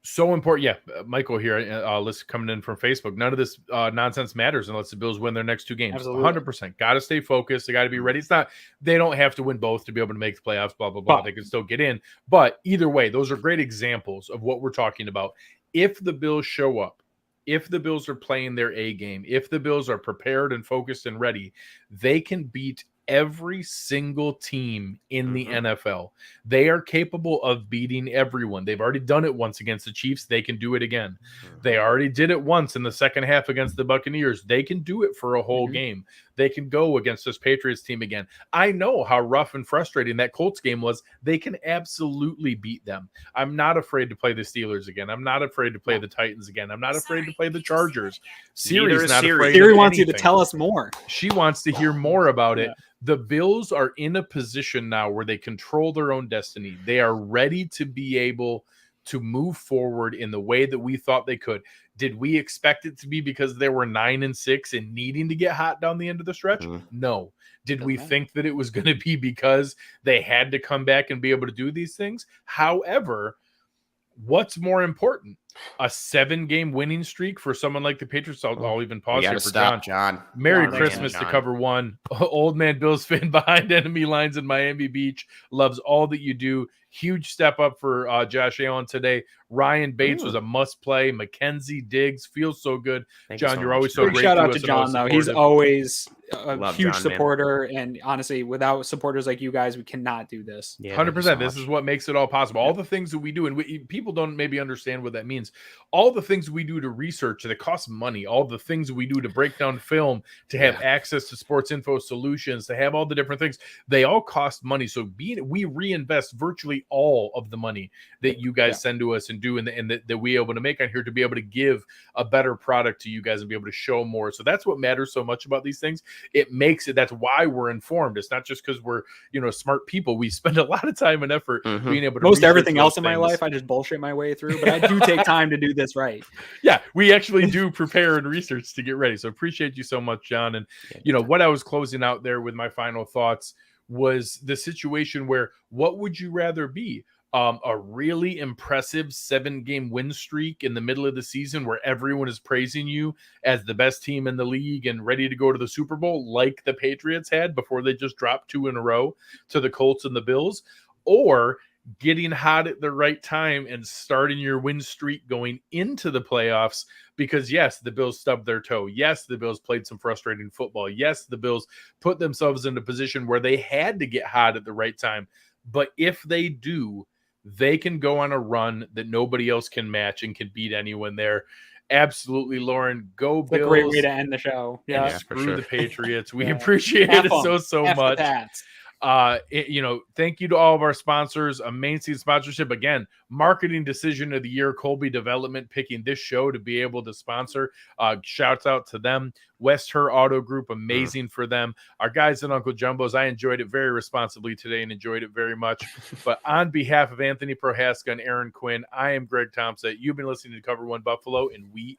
so important. Yeah, Michael here, list coming in from Facebook. None of this nonsense matters unless the Bills win their next 2 games. Absolutely. 100%. Got to stay focused. They got to be ready. It's not, they don't have to win both to be able to make the playoffs, blah, blah, blah. They can still get in. But either way, those are great examples of what we're talking about. If the Bills show up, if the Bills are playing their A game, if the Bills are prepared and focused and ready, they can beat every single team in the NFL. They are capable of beating everyone. They've already done it once against the Chiefs. They can do it again. They already did it once in the second half against the Buccaneers. They can do it for a whole game. They can go against this Patriots team again. I know how rough and frustrating that Colts game was. They can absolutely beat them. I'm not afraid to play the Steelers again. I'm not afraid to play the Titans again. I'm not afraid to play the Chargers. Siri's not afraid. Siri wants you to tell us more. She wants to hear more about it. The Bills are in a position now where they control their own destiny. They are ready to be able to move forward in the way that we thought they could. Did we expect it to be because they were 9-6 and needing to get hot down the end of the stretch? No. Did we think that it was going to be because they had to come back and be able to do these things? However, what's more important? a 7-game winning streak for someone like the Patriots. I'll even pause here for stop, John. Merry Wow, Christmas man, to cover one. Old man Bills fan behind enemy lines in Miami Beach. Loves all that you do. Huge step up for Josh Allen today. Ryan Bates was a must play. Mackenzie Diggs feels so good. Thank John, you so you're much. always so Big great. shout to out us to and John, though. He's supportive. always a Love huge John, man. supporter. And honestly, without supporters like you guys, we cannot do this. Yeah, 100%. This is what makes it all possible. All the things that we do, and people don't maybe understand what that means. All the things we do to research that cost money, all the things we do to break down film, to have access to sports info solutions, to have all the different things, they all cost money. So we reinvest virtually all of the money that you guys send to us and do, and that we able to make on here to be able to give a better product to you guys and be able to show more. So that's what matters so much about these things. It makes it, that's why we're informed. It's not just because we're, smart people. We spend a lot of time and effort being able to Most research everything those else in my things. life, I just bullshit my way through, but I do take time to do this right. Yeah, we actually do prepare and research to get ready. So appreciate you so much, John. And what I was closing out there with my final thoughts was the situation where what would you rather be? A really impressive 7-game win streak in the middle of the season where everyone is praising you as the best team in the league and ready to go to the Super Bowl like the Patriots had before they just dropped 2 in a row to the Colts and the Bills, or getting hot at the right time and starting your win streak going into the playoffs because, yes, the Bills stubbed their toe. Yes, the Bills played some frustrating football. Yes, the Bills put themselves in a position where they had to get hot at the right time. But if they do, they can go on a run that nobody else can match and can beat anyone there. Absolutely, Lauren. Go Bills. A great way to end the show. Yeah, screw the Patriots. We appreciate it so much. Thank you to all of our sponsors. Amazing sponsorship. Again, marketing decision of the year, Colby Development picking this show to be able to sponsor. Shouts out to them. West Her Auto Group, amazing for them. Our guys at Uncle Jumbo's, I enjoyed it very responsibly today and enjoyed it very much. But on behalf of Anthony Prohaska and Aaron Quinn, I am Greg Tompsett. You've been listening to Cover One Buffalo, and we